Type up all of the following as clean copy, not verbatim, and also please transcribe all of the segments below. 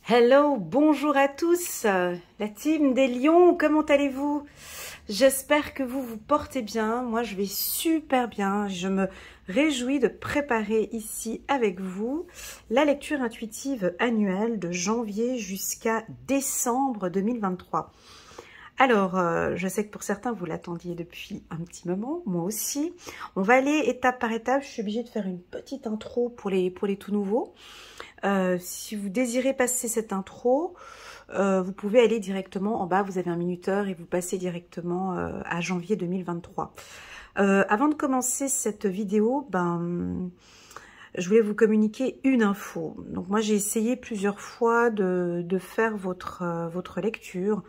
Hello, bonjour à tous, la team des lions, comment allez-vous? J'espère que vous vous portez bien, moi je vais super bien, je me réjouis de préparer ici avec vous la lecture intuitive annuelle de janvier jusqu'à décembre 2023. Alors, je sais que pour certains, vous l'attendiez depuis un petit moment, moi aussi. On va aller étape par étape, je suis obligée de faire une petite intro pour les tout nouveaux. Si vous désirez passer cette intro, vous pouvez aller directement en bas, vous avez un minuteur et vous passez directement à janvier 2023. Avant de commencer cette vidéo, je voulais vous communiquer une info. Donc moi j'ai essayé plusieurs fois de faire votre lecture,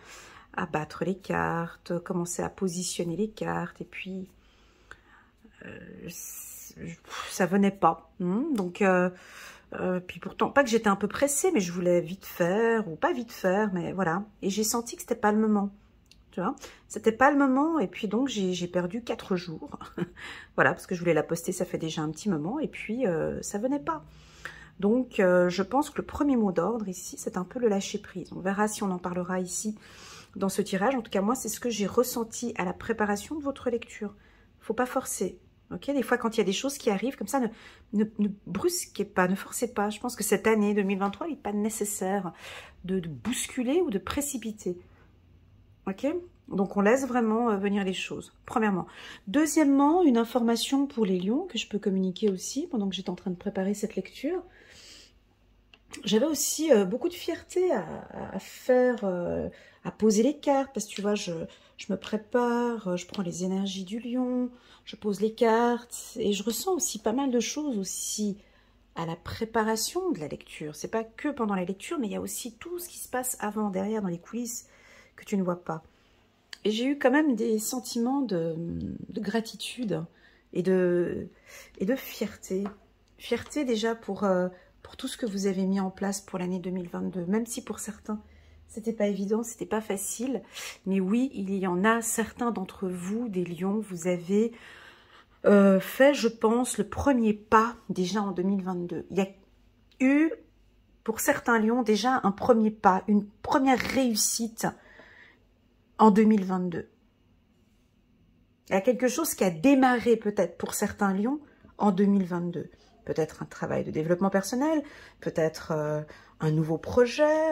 à battre les cartes, commencer à positionner les cartes et puis ça venait pas. Donc puis pourtant, pas que j'étais un peu pressée, mais je voulais vite faire, ou pas vite faire, mais voilà. Et j'ai senti que c'était pas le moment, tu vois. C'était pas le moment, et puis donc j'ai perdu 4 jours. Voilà, parce que je voulais la poster, ça fait déjà un petit moment, et puis ça venait pas. Donc je pense que le premier mot d'ordre ici, c'est un peu le lâcher prise. On verra si on en parlera ici dans ce tirage. En tout cas, moi, c'est ce que j'ai ressenti à la préparation de votre lecture. Faut pas forcer. Ok, des fois, quand il y a des choses qui arrivent comme ça, ne brusquez pas, ne forcez pas. Je pense que cette année 2023, il n'est pas nécessaire de bousculer ou de précipiter. Ok, donc on laisse vraiment venir les choses, premièrement. Deuxièmement, une information pour les lions que je peux communiquer aussi pendant que j'étais en train de préparer cette lecture. J'avais aussi beaucoup de fierté à faire, à poser les cartes, parce que tu vois, je me prépare, je prends les énergies du lion, je pose les cartes, et je ressens aussi pas mal de choses aussi à la préparation de la lecture. C'est pas que pendant la lecture, mais il y a aussi tout ce qui se passe avant, derrière, dans les coulisses, que tu ne vois pas. Et j'ai eu quand même des sentiments de gratitude et de fierté. Fierté déjà pour tout ce que vous avez mis en place pour l'année 2022, même si pour certains, c'était pas évident, c'était pas facile. Mais oui, il y en a certains d'entre vous, des lions, vous avez fait, je pense, le premier pas déjà en 2022. Il y a eu, pour certains lions, déjà un premier pas, une première réussite en 2022. Il y a quelque chose qui a démarré peut-être pour certains lions en 2022. Peut-être un travail de développement personnel, peut-être un nouveau projet,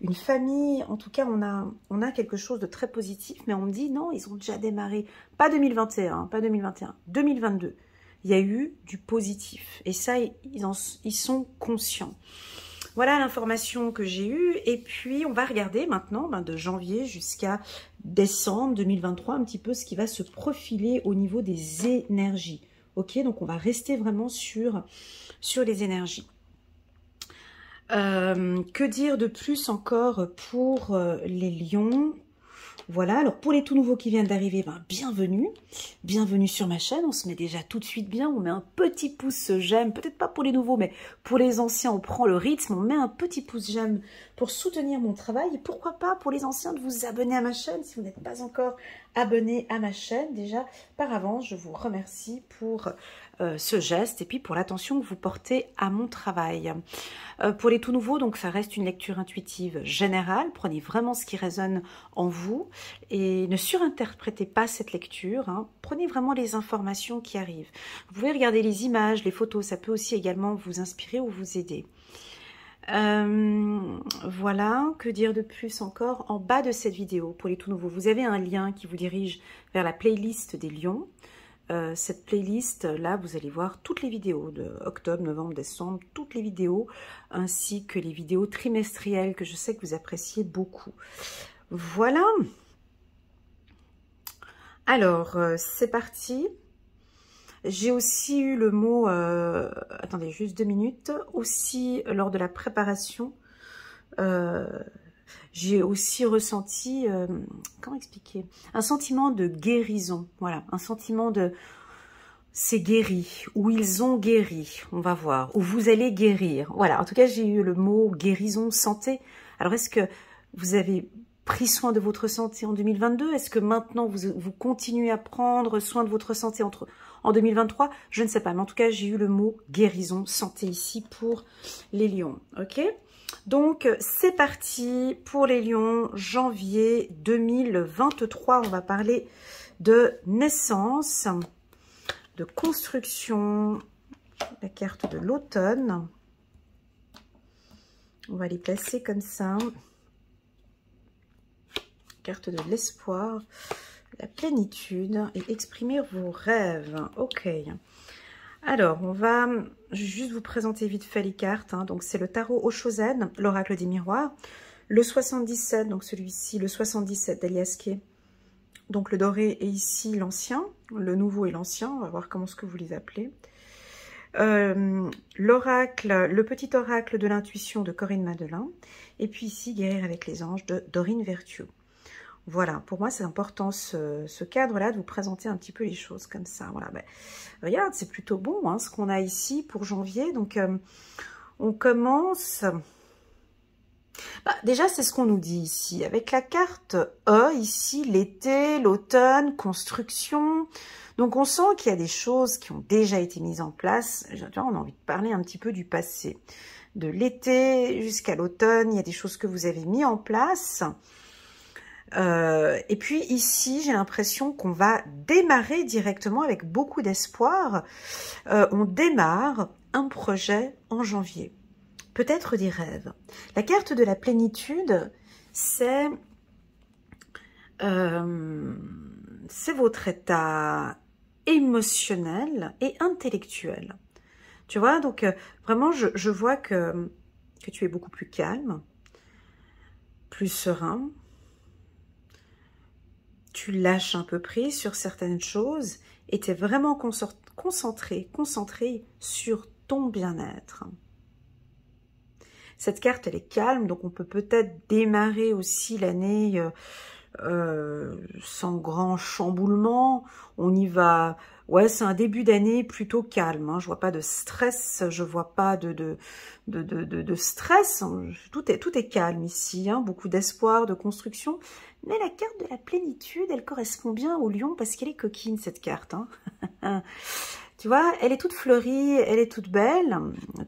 une famille. En tout cas, on a quelque chose de très positif, mais on me dit non, ils ont déjà démarré. Pas 2021, pas 2021, 2022. Il y a eu du positif. Et ça, ils sont conscients. Voilà l'information que j'ai eue. Et puis, on va regarder maintenant, de janvier jusqu'à décembre 2023, un petit peu ce qui va se profiler au niveau des énergies. Ok, donc on va rester vraiment sur les énergies. Que dire de plus encore pour les lions? Voilà, alors pour les tout nouveaux qui viennent d'arriver, bienvenue. Bienvenue sur ma chaîne, on se met déjà tout de suite bien, on met un petit pouce j'aime, peut-être pas pour les nouveaux, mais pour les anciens, on prend le rythme, on met un petit pouce j'aime pour soutenir mon travail. Et pourquoi pas pour les anciens de vous abonner à ma chaîne, si vous n'êtes pas encore abonné à ma chaîne. Déjà, par avance, je vous remercie pour ce geste et puis pour l'attention que vous portez à mon travail. Pour les tout nouveaux, donc ça reste une lecture intuitive générale. Prenez vraiment ce qui résonne en vous et ne surinterprétez pas cette lecture. Prenez vraiment les informations qui arrivent. Vous pouvez regarder les images, les photos, ça peut aussi également vous inspirer ou vous aider. Voilà, que dire de plus encore? En bas de cette vidéo, pour les tout nouveaux, vous avez un lien qui vous dirige vers la playlist des lions. Cette playlist là, vous allez voir toutes les vidéos de octobre, novembre, décembre, toutes les vidéos, ainsi que les vidéos trimestrielles que je sais que vous appréciez beaucoup. Voilà. Alors, c'est parti. J'ai aussi eu le mot, attendez juste 2 minutes, aussi lors de la préparation, j'ai aussi ressenti, comment expliquer, un sentiment de guérison, voilà, un sentiment de c'est guéri, ou ils ont guéri, on va voir, ou vous allez guérir, voilà, en tout cas j'ai eu le mot guérison, santé. Alors est-ce que vous avez pris soin de votre santé en 2022? Est-ce que maintenant vous continuez à prendre soin de votre santé en 2023? Je ne sais pas, mais en tout cas j'ai eu le mot guérison, santé ici pour les lions, ok? Donc, c'est parti pour les lions, janvier 2023. On va parler de naissance, de construction, la carte de l'automne. On va les placer comme ça. Carte de l'espoir, la plénitude et exprimer vos rêves. Ok. Alors, on va juste vous présenter vite fait les cartes. Hein. Donc, c'est le tarot Oshozen, l'oracle des miroirs. Le 77, donc celui-ci, le 77 d'Elias Kay. Donc, le doré est ici l'ancien, le nouveau et l'ancien. On va voir comment est-ce que vous les appelez. L'oracle, le petit oracle de l'intuition de Corinne Madelin. Et puis ici, guérir avec les anges de Dorine Virtue. Voilà, pour moi, c'est important ce cadre-là de vous présenter un petit peu les choses comme ça. Voilà, ben, regarde, c'est plutôt bon hein, ce qu'on a ici pour janvier. Donc, on commence... Bah, déjà, c'est ce qu'on nous dit ici. Avec la carte E, ici, l'été, l'automne, construction. Donc, on sent qu'il y a des choses qui ont déjà été mises en place. On a envie de parler un petit peu du passé. De l'été jusqu'à l'automne, il y a des choses que vous avez mis en place. Et puis ici, j'ai l'impression qu'on va démarrer directement avec beaucoup d'espoir. On démarre un projet en janvier. Peut-être des rêves. La carte de la plénitude, c'est votre état émotionnel et intellectuel. Tu vois, donc vraiment, je vois que tu es beaucoup plus calme, plus serein. Tu lâches un peu prise sur certaines choses et tu es vraiment concentré sur ton bien-être. Cette carte, elle est calme, donc on peut peut-être démarrer aussi l'année sans grand chamboulement. On y va... Ouais, c'est un début d'année plutôt calme. Hein. Je vois pas de stress, je vois pas de stress. Tout est calme ici. Hein. Beaucoup d'espoir, de construction. Mais la carte de la plénitude, elle correspond bien au lion parce qu'elle est coquine, cette carte. Hein. Tu vois, elle est toute fleurie, elle est toute belle,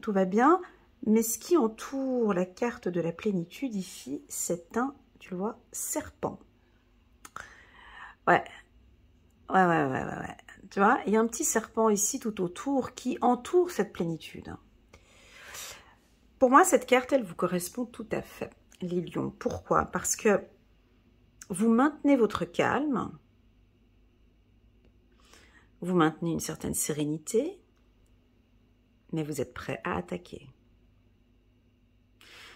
tout va bien. Mais ce qui entoure la carte de la plénitude ici, c'est un, tu le vois, serpent. Ouais. Ouais. Tu vois, il y a un petit serpent ici tout autour qui entoure cette plénitude. Pour moi, cette carte, elle vous correspond tout à fait, les lions. Pourquoi? Parce que vous maintenez votre calme, vous maintenez une certaine sérénité, mais vous êtes prêt à attaquer.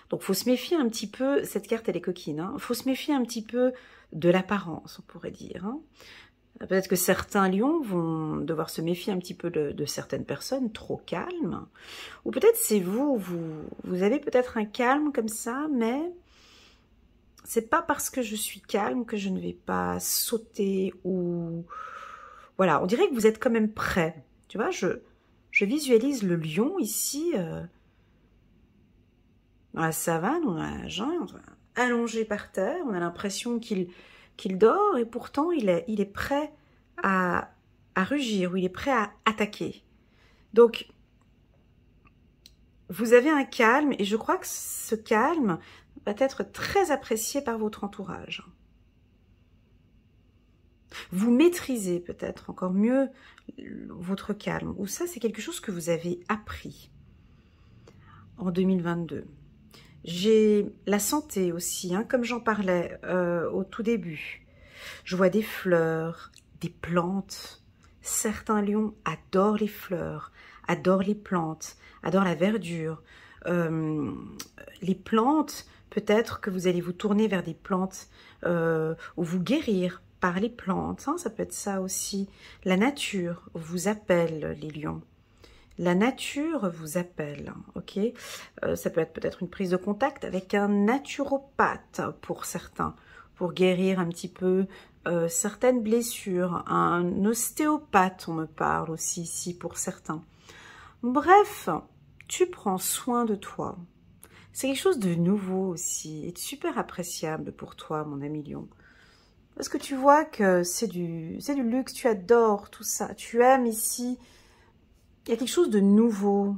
Donc, il faut se méfier un petit peu, cette carte, elle est coquine, hein, faut se méfier un petit peu de l'apparence, on pourrait dire. Hein. Peut-être que certains lions vont devoir se méfier un petit peu de certaines personnes trop calmes. Ou peut-être c'est vous avez peut-être un calme comme ça, mais c'est pas parce que je suis calme que je ne vais pas sauter ou... Voilà, on dirait que vous êtes quand même prêt. Tu vois, je visualise le lion ici... Dans la savane, on a la jungle, allongé par terre, on a l'impression qu'il dort et pourtant il est prêt à rugir ou il est prêt à attaquer. Donc, vous avez un calme et je crois que ce calme va être très apprécié par votre entourage. Vous maîtrisez peut-être encore mieux votre calme ou ça c'est quelque chose que vous avez appris en 2022. J'ai la santé aussi, hein, comme j'en parlais au tout début. Je vois des fleurs, des plantes. Certains lions adorent les fleurs, adorent les plantes, adorent la verdure. Les plantes, peut-être que vous allez vous tourner vers des plantes ou vous guérir par les plantes. Hein, ça peut être ça aussi. La nature vous appelle, les lions. La nature vous appelle, ok? Ça peut être peut-être une prise de contact avec un naturopathe pour certains, pour guérir un petit peu certaines blessures. Un ostéopathe, on me parle aussi ici pour certains. Bref, tu prends soin de toi. C'est quelque chose de nouveau aussi et de super appréciable pour toi, mon ami lion. Parce que tu vois que c'est du luxe, tu adores tout ça, tu aimes ici... Il y a quelque chose de nouveau.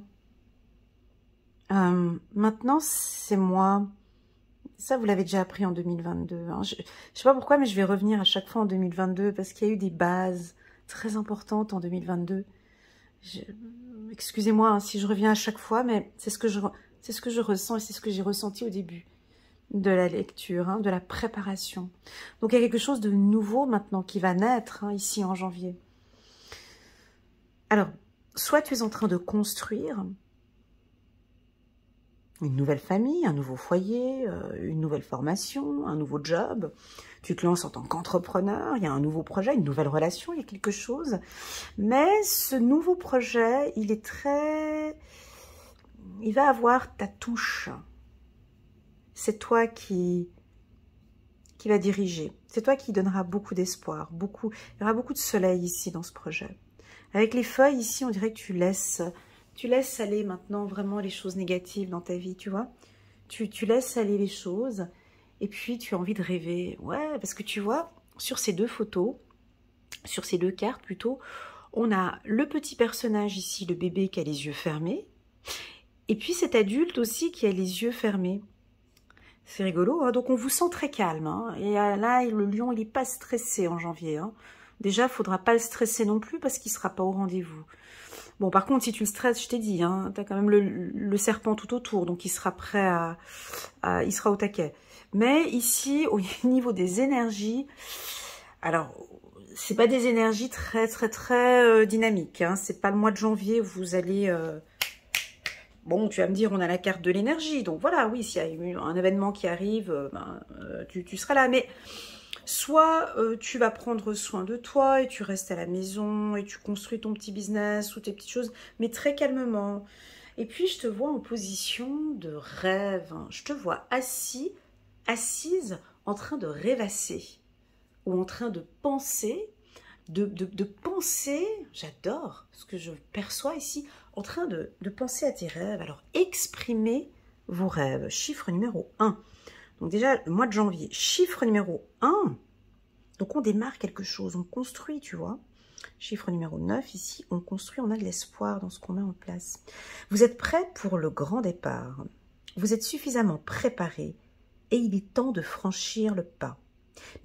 Maintenant, c'est moi. Ça, vous l'avez déjà appris en 2022. Hein. Je sais pas pourquoi, mais je vais revenir à chaque fois en 2022 parce qu'il y a eu des bases très importantes en 2022. Excusez-moi hein, si je reviens à chaque fois, mais c'est ce que je ressens et c'est ce que j'ai ressenti au début de la lecture, hein, de la préparation. Donc, il y a quelque chose de nouveau maintenant qui va naître hein, ici en janvier. Alors, soit tu es en train de construire une nouvelle famille, un nouveau foyer, une nouvelle formation, un nouveau job. Tu te lances en tant qu'entrepreneur, il y a un nouveau projet, une nouvelle relation, il y a quelque chose. Mais ce nouveau projet, il va avoir ta touche. C'est toi qui va diriger. C'est toi qui donnera beaucoup d'espoir, il y aura beaucoup de soleil ici dans ce projet. Avec les feuilles ici, on dirait que tu laisses aller maintenant vraiment les choses négatives dans ta vie, tu vois. Tu laisses aller les choses et puis tu as envie de rêver. Ouais, parce que tu vois, sur ces deux photos, sur ces deux cartes plutôt, on a le petit personnage ici, le bébé qui a les yeux fermés, et puis cet adulte aussi qui a les yeux fermés. C'est rigolo, hein. Donc on vous sent très calme. Hein. Et là, le lion, il n'est pas stressé en janvier. Hein. Déjà, il ne faudra pas le stresser non plus parce qu'il ne sera pas au rendez-vous. Bon, par contre, si tu le stresses, je t'ai dit, hein, tu as quand même le serpent tout autour, donc il sera prêt il sera au taquet. Mais ici, au niveau des énergies, alors, c'est pas des énergies très dynamiques. Hein. C'est pas le mois de janvier où vous allez... Bon, tu vas me dire, on a la carte de l'énergie. Donc voilà, oui, s'il y a eu un événement qui arrive, tu seras là. Mais soit tu vas prendre soin de toi et tu restes à la maison et tu construis ton petit business ou tes petites choses, mais très calmement. Et puis, je te vois en position de rêve. Je te vois assise en train de rêvasser ou en train de penser, de penser, j'adore ce que je perçois ici, en train de penser à tes rêves. Alors, exprimez vos rêves. Chiffre numéro 1. Donc déjà, le mois de janvier. Chiffre numéro 1. Donc, on démarre quelque chose. On construit, tu vois. Chiffre numéro 9. Ici, on construit. On a de l'espoir dans ce qu'on met en place. Vous êtes prêts pour le grand départ. Vous êtes suffisamment préparés et il est temps de franchir le pas.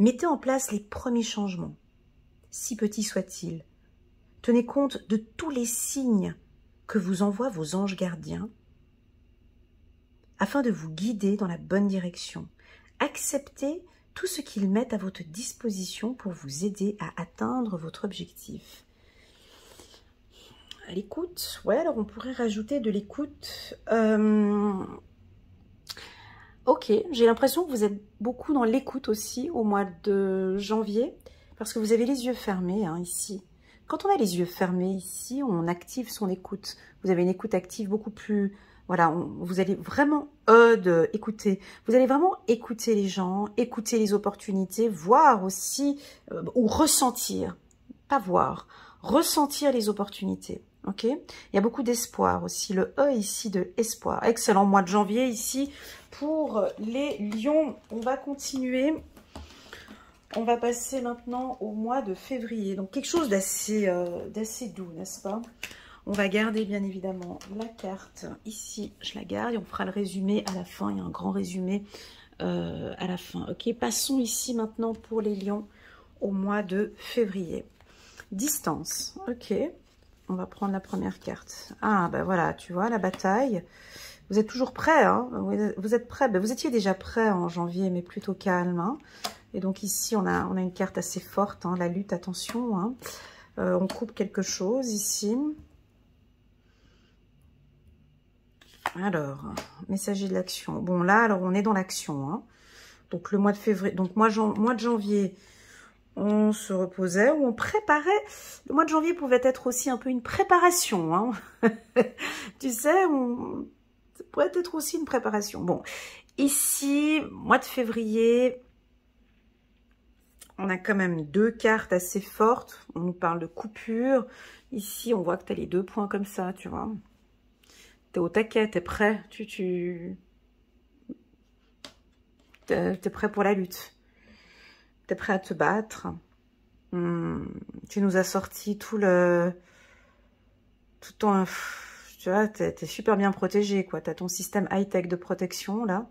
Mettez en place les premiers changements, si petits soient-ils. Tenez compte de tous les signes que vous envoient vos anges gardiens afin de vous guider dans la bonne direction. Acceptez tout ce qu'ils mettent à votre disposition pour vous aider à atteindre votre objectif. À l'écoute, ouais, alors on pourrait rajouter de l'écoute. Ok, j'ai l'impression que vous êtes beaucoup dans l'écoute aussi au mois de janvier, parce que vous avez les yeux fermés hein, ici. Quand on a les yeux fermés ici, on active son écoute. Vous avez une écoute active beaucoup plus... Voilà, vous allez vraiment écouter. Vous allez vraiment écouter les gens, écouter les opportunités, voir aussi, ou ressentir, pas voir, ressentir les opportunités. Ok, il y a beaucoup d'espoir aussi. Le E ici de espoir. Excellent mois de janvier ici pour les lions. On va continuer. On va passer maintenant au mois de février. Donc, quelque chose d'assez doux, n'est-ce pas? On va garder, bien évidemment, la carte ici. Je la garde et on fera le résumé à la fin. Il y a un grand résumé à la fin. Ok, passons ici maintenant pour les lions au mois de février. Distance. Ok, on va prendre la première carte. Ah, ben voilà, tu vois, la bataille. Vous êtes toujours prêts, hein? Vous êtes prêts. Ben, vous étiez déjà prêts en janvier, mais plutôt calme, hein? Et donc ici, on a une carte assez forte, hein, la lutte, attention. Hein. On coupe quelque chose ici. Alors, messager de l'action. Bon, là, alors on est dans l'action. Hein. Donc le mois de février, donc mois de janvier, on se reposait ou on préparait. Le mois de janvier pouvait être aussi un peu une préparation. Hein. Tu sais, ça pourrait être aussi une préparation. Bon, ici, mois de février... On a quand même deux cartes assez fortes. On nous parle de coupure. Ici, on voit que tu as les deux points comme ça, tu vois. Tu es au taquet, tu es prêt. T'es prêt pour la lutte. Tu es prêt à te battre. Tu nous as sorti tout ton... tu vois, t'es super bien protégé, quoi. T'as ton système high-tech de protection, là.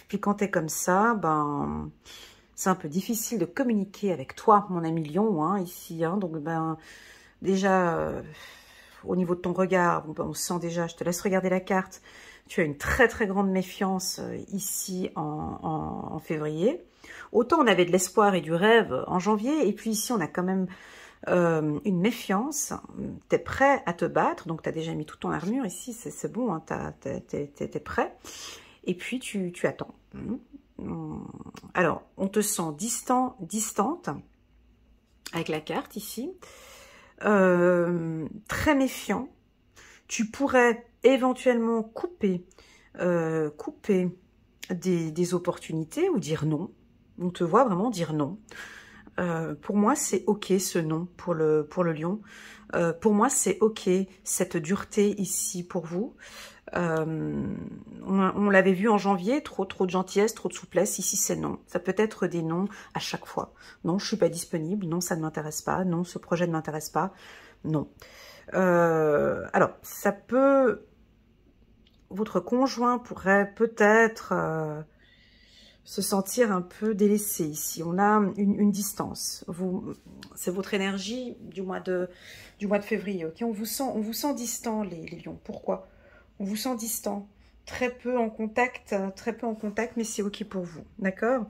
Puis quand t'es comme ça, ben, c'est un peu difficile de communiquer avec toi, mon ami Lion, hein, ici. Hein, donc, ben, déjà, au niveau de ton regard, on sent déjà, je te laisse regarder la carte, tu as une très très grande méfiance ici en février. Autant on avait de l'espoir et du rêve en janvier, et puis ici on a quand même une méfiance. Tu es prêt à te battre, donc tu as déjà mis toute ton armure ici, c'est bon, hein, t'es prêt. Et puis tu attends. Alors, on te sent distant, distante, avec la carte ici. Très méfiant. Tu pourrais éventuellement couper des opportunités ou dire non. On te voit vraiment dire non. Pour moi, c'est ok ce non pour le lion. Pour moi, c'est ok cette dureté ici pour vous. On l'avait vu en janvier, trop de gentillesse, trop de souplesse. Ici, c'est non. Ça peut être des noms à chaque fois. Non, je suis pas disponible. Non, ça ne m'intéresse pas. Non, ce projet ne m'intéresse pas. Non. Alors, ça peut... Votre conjoint pourrait peut-être se sentir un peu délaissé ici. On a une distance. C'est votre énergie du mois de février. Okay, on vous sent distant, les lions. Pourquoi? On vous sent distant. Très peu en contact, mais c'est ok pour vous. D'accord?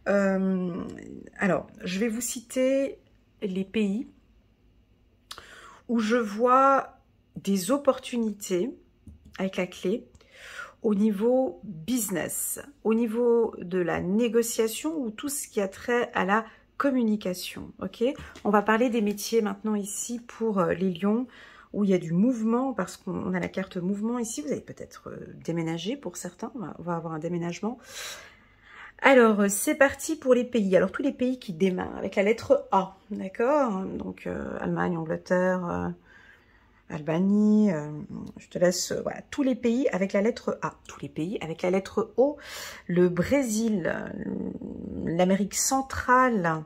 Alors, je vais vous citer les pays où je vois des opportunités avec la clé au niveau business, au niveau de la négociation ou tout ce qui a trait à la communication. Ok, on va parler des métiers maintenant ici pour les lions où il y a du mouvement parce qu'on a la carte mouvement ici. Vous allez peut-être déménager pour certains, on va avoir un déménagement. Alors, c'est parti pour les pays. Alors, tous les pays qui démarrent avec la lettre A, d'accord? Donc, Allemagne, Angleterre, Albanie, je te laisse, voilà, tous les pays avec la lettre A. Tous les pays avec la lettre O. Le Brésil, l'Amérique centrale,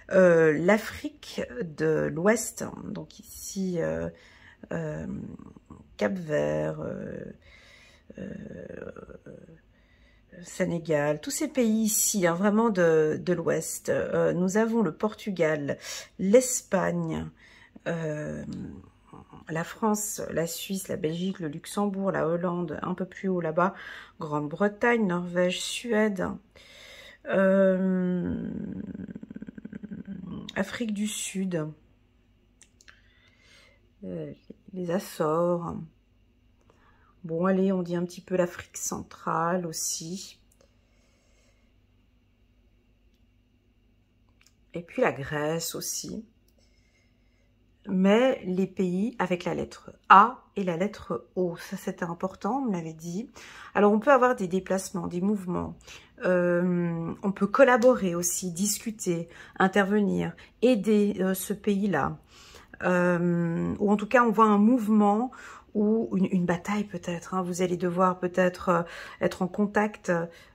l'Afrique de l'Ouest, donc ici, Cap-Vert, Sénégal, tous ces pays ici, hein, vraiment de l'Ouest. Nous avons le Portugal, l'Espagne, la France, la Suisse, la Belgique, le Luxembourg, la Hollande, un peu plus haut là-bas, Grande-Bretagne, Norvège, Suède, Afrique du Sud, les Açores. Bon, allez, on dit un petit peu l'Afrique centrale aussi. Et puis la Grèce aussi. Mais les pays avec la lettre A et la lettre O, ça c'était important, on me l'avait dit. Alors on peut avoir des déplacements, des mouvements, on peut collaborer aussi, discuter, intervenir, aider ce pays-là. Ou en tout cas on voit un mouvement ou une bataille peut-être, hein. Vous allez devoir peut-être être en contact,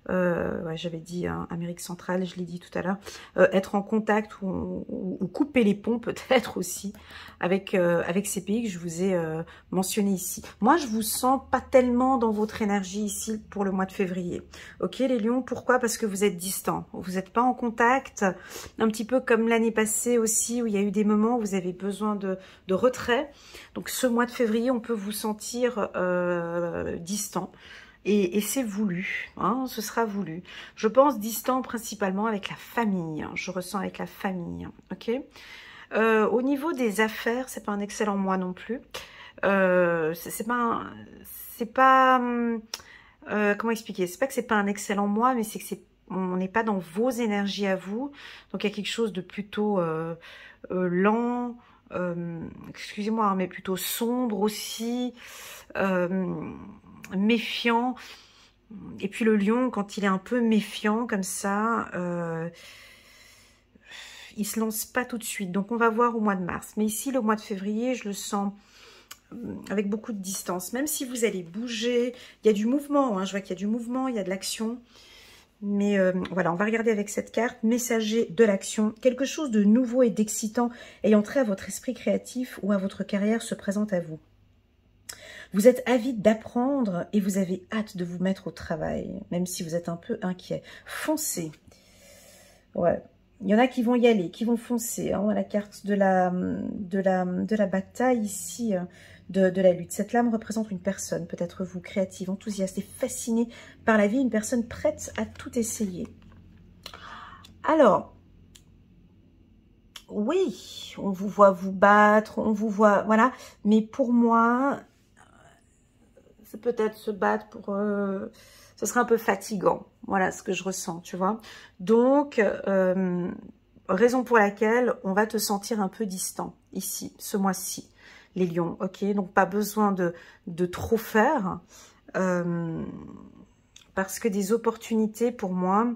ouais, j'avais dit hein, Amérique centrale, je l'ai dit tout à l'heure, être en contact ou couper les ponts peut-être aussi avec ces pays que je vous ai mentionnés ici. Moi, je vous sens pas tellement dans votre énergie ici pour le mois de février. Ok les lions, pourquoi? Parce que vous êtes distants, vous n'êtes pas en contact, un petit peu comme l'année passée aussi où il y a eu des moments où vous avez besoin de retrait. Donc ce mois de février, on peut vous sentir distant. Et c'est voulu, hein, ce sera voulu. Je pense distant principalement avec la famille, hein, je ressens avec la famille, ok. Au niveau des affaires, c'est pas un excellent mois non plus. C'est pas comment expliquer? C'est pas que c'est pas un excellent mois, mais c'est que on n'est pas dans vos énergies à vous. Donc il y a quelque chose de plutôt lent, excusez-moi, hein, mais plutôt sombre aussi. Méfiant. Et puis le lion, quand il est un peu méfiant comme ça, il se lance pas tout de suite. Donc on va voir au mois de mars. Mais ici, le mois de février, je le sens avec beaucoup de distance. Même si vous allez bouger, il y a du mouvement. Hein, je vois qu'il y a du mouvement, il y a de l'action. Mais voilà, on va regarder avec cette carte, messager de l'action. Quelque chose de nouveau et d'excitant ayant trait à votre esprit créatif ou à votre carrière se présente à vous. Vous êtes avide d'apprendre et vous avez hâte de vous mettre au travail, même si vous êtes un peu inquiet. Foncez. Ouais. Il y en a qui vont y aller, qui vont foncer. Hein. La carte de la bataille ici, de la lutte. Cette lame représente une personne, peut-être vous, créative, enthousiaste et fascinée par la vie, une personne prête à tout essayer. Alors, oui, on vous voit vous battre, on vous voit, voilà. Mais pour moi, c'est peut-être se battre pour... ce serait un peu fatigant. Voilà ce que je ressens, tu vois. Donc, raison pour laquelle on va te sentir un peu distant ici, ce mois-ci, les lions, ok? Donc, pas besoin de trop faire. Parce que des opportunités, pour moi,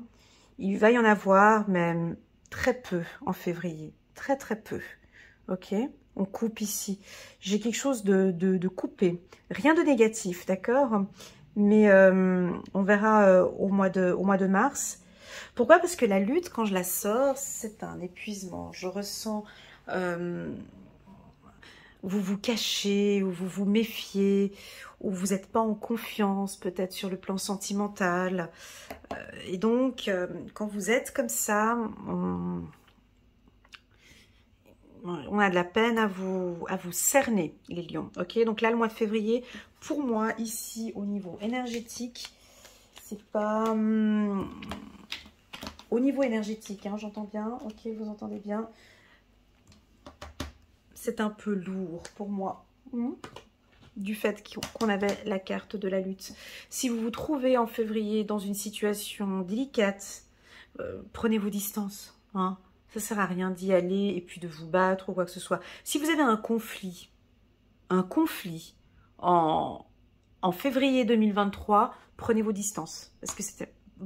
il va y en avoir, mais très peu en février. Très, très peu. Ok? On coupe ici. J'ai quelque chose de coupé. Rien de négatif, d'accord? Mais on verra au mois de mars. Pourquoi? Parce que la lutte, quand je la sors, c'est un épuisement. Je ressens... vous vous cachez, ou vous vous méfiez, ou vous n'êtes pas en confiance, peut-être sur le plan sentimental. Et donc, quand vous êtes comme ça, on a de la peine à vous cerner, les lions. Ok, donc là, le mois de février, pour moi, ici, au niveau énergétique, c'est pas... au niveau énergétique, hein, j'entends bien. Ok, vous entendez bien. C'est un peu lourd pour moi. Du fait qu'on avait la carte de la lutte. Si vous vous trouvez en février dans une situation délicate, prenez vos distances. Hein. Ça ne sert à rien d'y aller et puis de vous battre ou quoi que ce soit. Si vous avez un conflit en février 2023, prenez vos distances. Parce que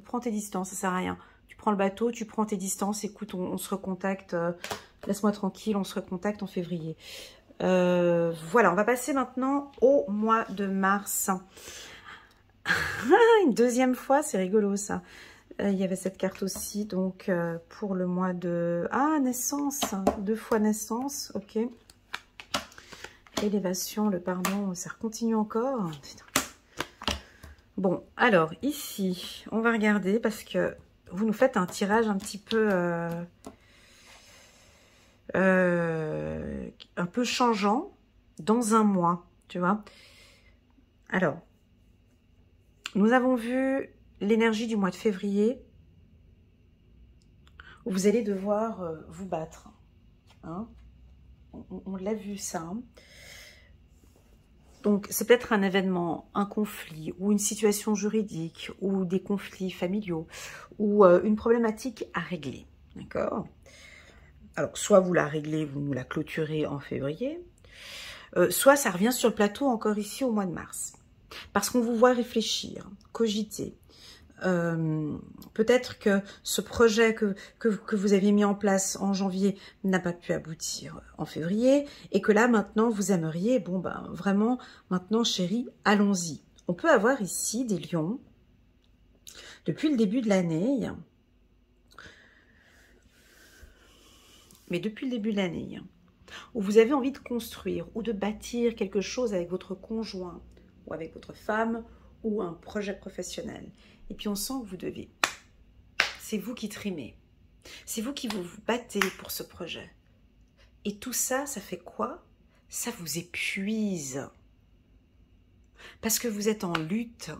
prends tes distances, ça ne sert à rien. Tu prends le bateau, tu prends tes distances, écoute, on se recontacte, laisse-moi tranquille, on se recontacte en février. Voilà, on va passer maintenant au mois de mars. Une deuxième fois, c'est rigolo ça. Il y avait cette carte aussi, donc pour le mois de... Ah, naissance, 2 fois naissance, ok. Élévation, le pardon, ça continue encore. Bon, alors ici, on va regarder parce que vous nous faites un tirage un petit peu... un peu changeant dans un mois, tu vois. Alors, nous avons vu l'énergie du mois de février où vous allez devoir vous battre. Hein, on l'a vu ça. Hein. Donc, c'est peut-être un événement, un conflit ou une situation juridique ou des conflits familiaux ou une problématique à régler. D'accord ? Alors, soit vous la réglez, vous nous la clôturez en février, soit ça revient sur le plateau encore ici au mois de mars. Parce qu'on vous voit réfléchir, cogiter. Peut-être que ce projet que vous aviez mis en place en janvier n'a pas pu aboutir en février et que là, maintenant, vous aimeriez, bon, ben, vraiment, maintenant, chérie, allons-y. On peut avoir ici des lions depuis le début de l'année. Mais depuis le début de l'année, où vous avez envie de construire ou de bâtir quelque chose avec votre conjoint ou avec votre femme ou un projet professionnel. Et puis on sent que vous devez. C'est vous qui trimez. C'est vous qui vous battez pour ce projet. Et tout ça, ça fait quoi? Ça vous épuise. Parce que vous êtes en lutte.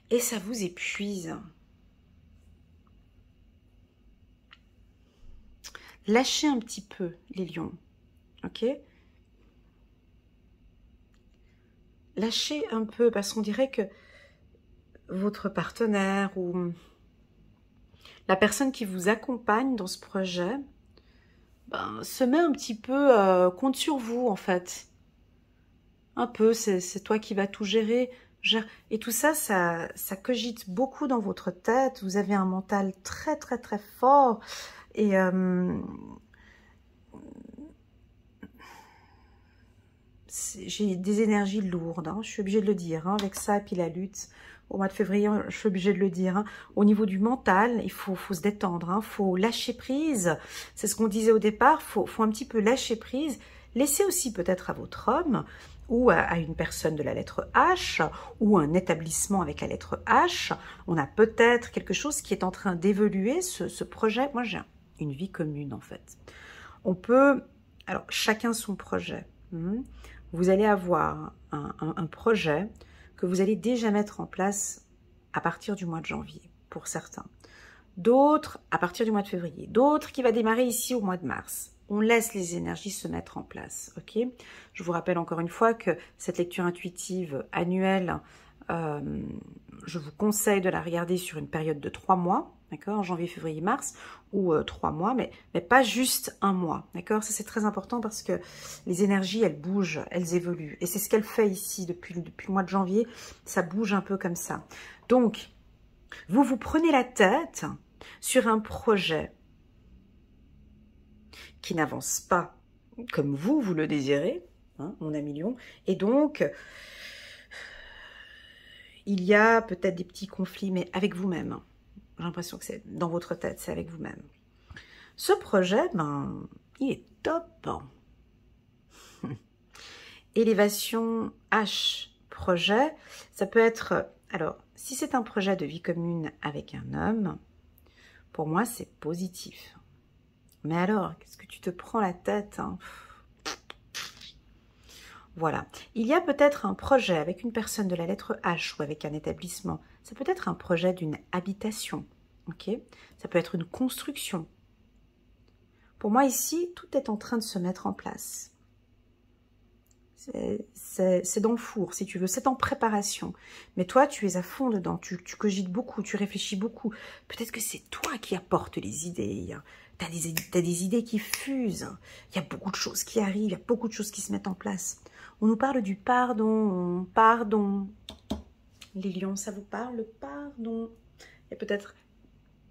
Et ça vous épuise. Lâchez un petit peu les lions. Ok? Lâchez un peu parce qu'on dirait que votre partenaire ou la personne qui vous accompagne dans ce projet se met un petit peu compte sur vous en fait. Un peu, c'est toi qui vas tout gérer. Et tout ça, ça cogite beaucoup dans votre tête. Vous avez un mental très très très fort. Et j'ai des énergies lourdes, hein, je suis obligée de le dire, hein, avec ça et puis la lutte. Au mois de février, je suis obligée de le dire. Hein. Au niveau du mental, il faut se détendre, il faut lâcher prise. C'est ce qu'on disait au départ, faut un petit peu lâcher prise. Laissez aussi peut-être à votre homme ou à une personne de la lettre H ou un établissement avec la lettre H. On a peut-être quelque chose qui est en train d'évoluer, ce projet. Moi, j'ai une vie commune en fait. On peut, alors chacun son projet. Vous allez avoir un projet que vous allez déjà mettre en place à partir du mois de janvier, pour certains. D'autres, à partir du mois de février. D'autres qui va démarrer ici au mois de mars. On laisse les énergies se mettre en place, ok? Je vous rappelle encore une fois que cette lecture intuitive annuelle, je vous conseille de la regarder sur une période de 3 mois, d'accord? Janvier, février, mars, ou 3 mois, mais pas juste un mois, d'accord? Ça, c'est très important parce que les énergies, elles bougent, elles évoluent. Et c'est ce qu'elle fait ici depuis le mois de janvier, ça bouge un peu comme ça. Donc, vous prenez la tête sur un projet qui n'avance pas comme vous le désirez, hein, mon ami Lion, et donc, il y a peut-être des petits conflits, mais avec vous-même. J'ai l'impression que c'est dans votre tête, c'est avec vous-même. Ce projet, ben, il est top. Élévation H, projet, ça peut être... Alors, si c'est un projet de vie commune avec un homme, pour moi, c'est positif. Mais alors, qu'est-ce que tu te prends la tête, hein? Voilà. Il y a peut-être un projet avec une personne de la lettre H ou avec un établissement. Ça peut être un projet d'une habitation. Ok? Ça peut être une construction. Pour moi, ici, tout est en train de se mettre en place. C'est dans le four, si tu veux. C'est en préparation. Mais toi, tu es à fond dedans. Tu cogites beaucoup, tu réfléchis beaucoup. Peut-être que c'est toi qui apportes les idées. Tu as des idées qui fusent. Il y a beaucoup de choses qui arrivent. Il y a beaucoup de choses qui se mettent en place. On nous parle du pardon. Pardon. Les lions, ça vous parle, le pardon? Il y a peut-être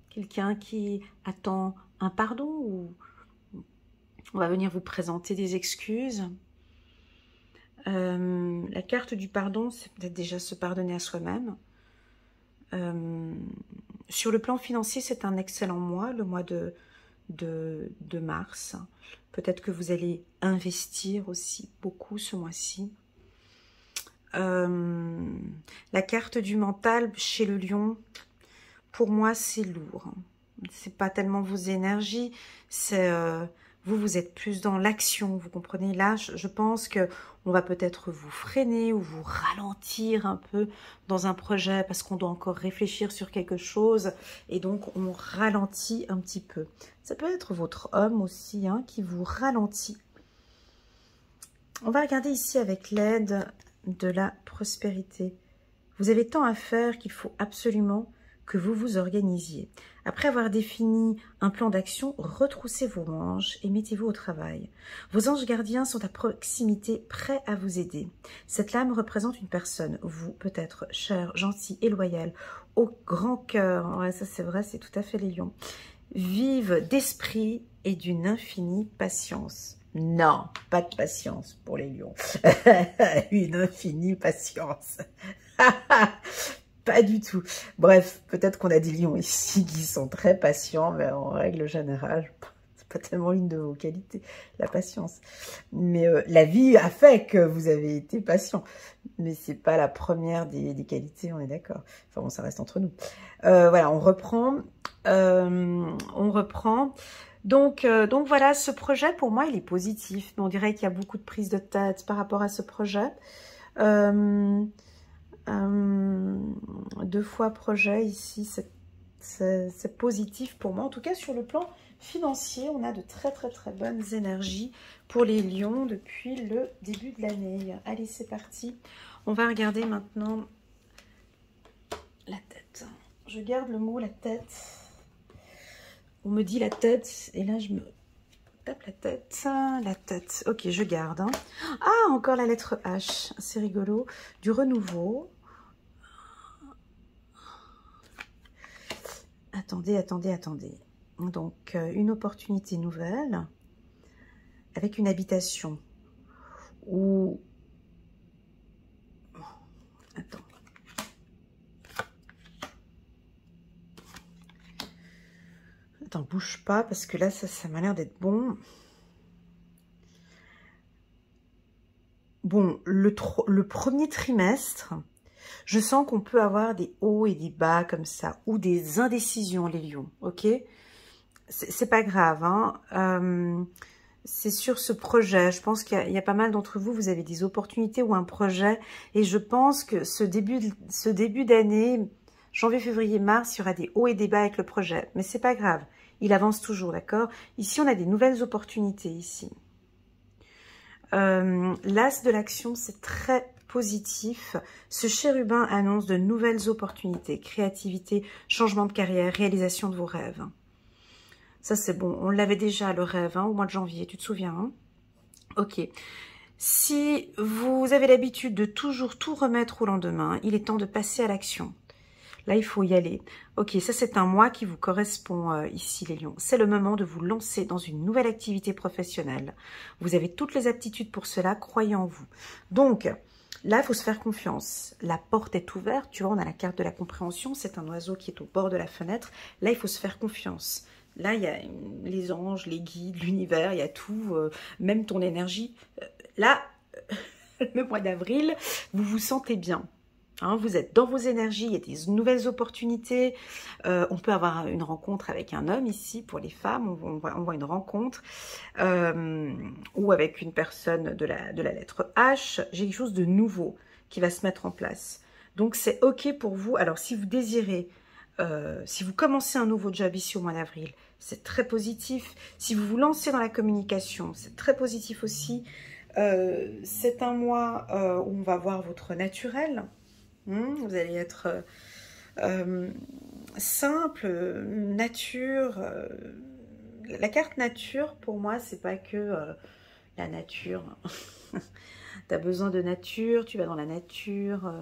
quelqu'un qui attend un pardon ou on va venir vous présenter des excuses. La carte du pardon, c'est peut-être déjà se pardonner à soi-même. Sur le plan financier, c'est un excellent mois, le mois de mars. Peut-être que vous allez investir aussi beaucoup ce mois-ci. La carte du mental chez le lion, pour moi, c'est lourd. C'est pas tellement vos énergies, c'est... vous êtes plus dans l'action, vous comprenez? Là, je pense que on va peut-être vous freiner ou vous ralentir un peu dans un projet parce qu'on doit encore réfléchir sur quelque chose et donc on ralentit un petit peu. Ça peut être votre homme aussi hein, qui vous ralentit. On va regarder ici avec l'aide de la prospérité. Vous avez tant à faire qu'il faut absolument que vous vous organisiez. Après avoir défini un plan d'action, retroussez vos manches et mettez-vous au travail. Vos anges gardiens sont à proximité, prêts à vous aider. Cette lame représente une personne, vous peut-être cher, gentil et loyal, au grand cœur. Ouais, ça c'est vrai, c'est tout à fait les lions. Vive d'esprit et d'une infinie patience. Non, pas de patience pour les lions. Une infinie patience. Pas du tout. Bref, peut-être qu'on a des lions ici qui sont très patients, mais en règle générale, c'est pas tellement une de vos qualités, la patience. Mais la vie a fait que vous avez été patient. Mais c'est pas la première des qualités, on est d'accord. Enfin bon, ça reste entre nous. Voilà, on reprend. Donc voilà, ce projet, pour moi, il est positif. On dirait qu'il y a beaucoup de prise de tête par rapport à ce projet. 2 fois projet ici, c'est positif pour moi. En tout cas, sur le plan financier, on a de très bonnes énergies pour les lions depuis le début de l'année. Allez, c'est parti. On va regarder maintenant la tête. Je garde le mot la tête. On me dit la tête et là je me tape la tête. La tête. Ok, je garde. Hein. Ah, encore la lettre H. C'est rigolo. Du renouveau. Attendez. Donc, une opportunité nouvelle avec une habitation où Attends, bouge pas, parce que là, ça m'a l'air d'être bon. Bon, le premier trimestre, je sens qu'on peut avoir des hauts et des bas comme ça, ou des indécisions, les lions, ok? C'est pas grave, hein. C'est sur ce projet. Je pense qu'il y a pas mal d'entre vous, vous avez des opportunités ou un projet, et je pense que ce début d'année, janvier, février, mars, il y aura des hauts et des bas avec le projet, mais c'est pas grave. Il avance toujours, d'accord? Ici, on a des nouvelles opportunités, ici. L'as de l'action, c'est très positif. Ce chérubin annonce de nouvelles opportunités, créativité, changement de carrière, réalisation de vos rêves. Ça, c'est bon. On l'avait déjà, le rêve, hein, au mois de janvier, tu te souviens, hein? Ok. Si vous avez l'habitude de toujours tout remettre au lendemain, il est temps de passer à l'action. Là, il faut y aller. Ok, ça c'est un mois qui vous correspond ici, les lions. C'est le moment de vous lancer dans une nouvelle activité professionnelle. Vous avez toutes les aptitudes pour cela, croyez en vous. Donc, là, il faut se faire confiance. La porte est ouverte, tu vois, on a la carte de la compréhension. C'est un oiseau qui est au bord de la fenêtre. Là, il faut se faire confiance. Là, il y a les anges, les guides, l'univers, il y a tout, même ton énergie. Là, le mois d'avril, vous vous sentez bien. Hein, vous êtes dans vos énergies, il y a des nouvelles opportunités. On peut avoir une rencontre avec un homme ici, pour les femmes, on voit une rencontre. Ou avec une personne de la lettre H. J'ai quelque chose de nouveau qui va se mettre en place. Donc c'est ok pour vous. Alors si vous désirez, si vous commencez un nouveau job ici au mois d'avril, c'est très positif. Si vous vous lancez dans la communication, c'est très positif aussi. C'est un mois où on va voir votre naturel. Vous allez être simple, nature. La carte nature, pour moi, c'est pas que la nature. Tu as besoin de nature, tu vas dans la nature,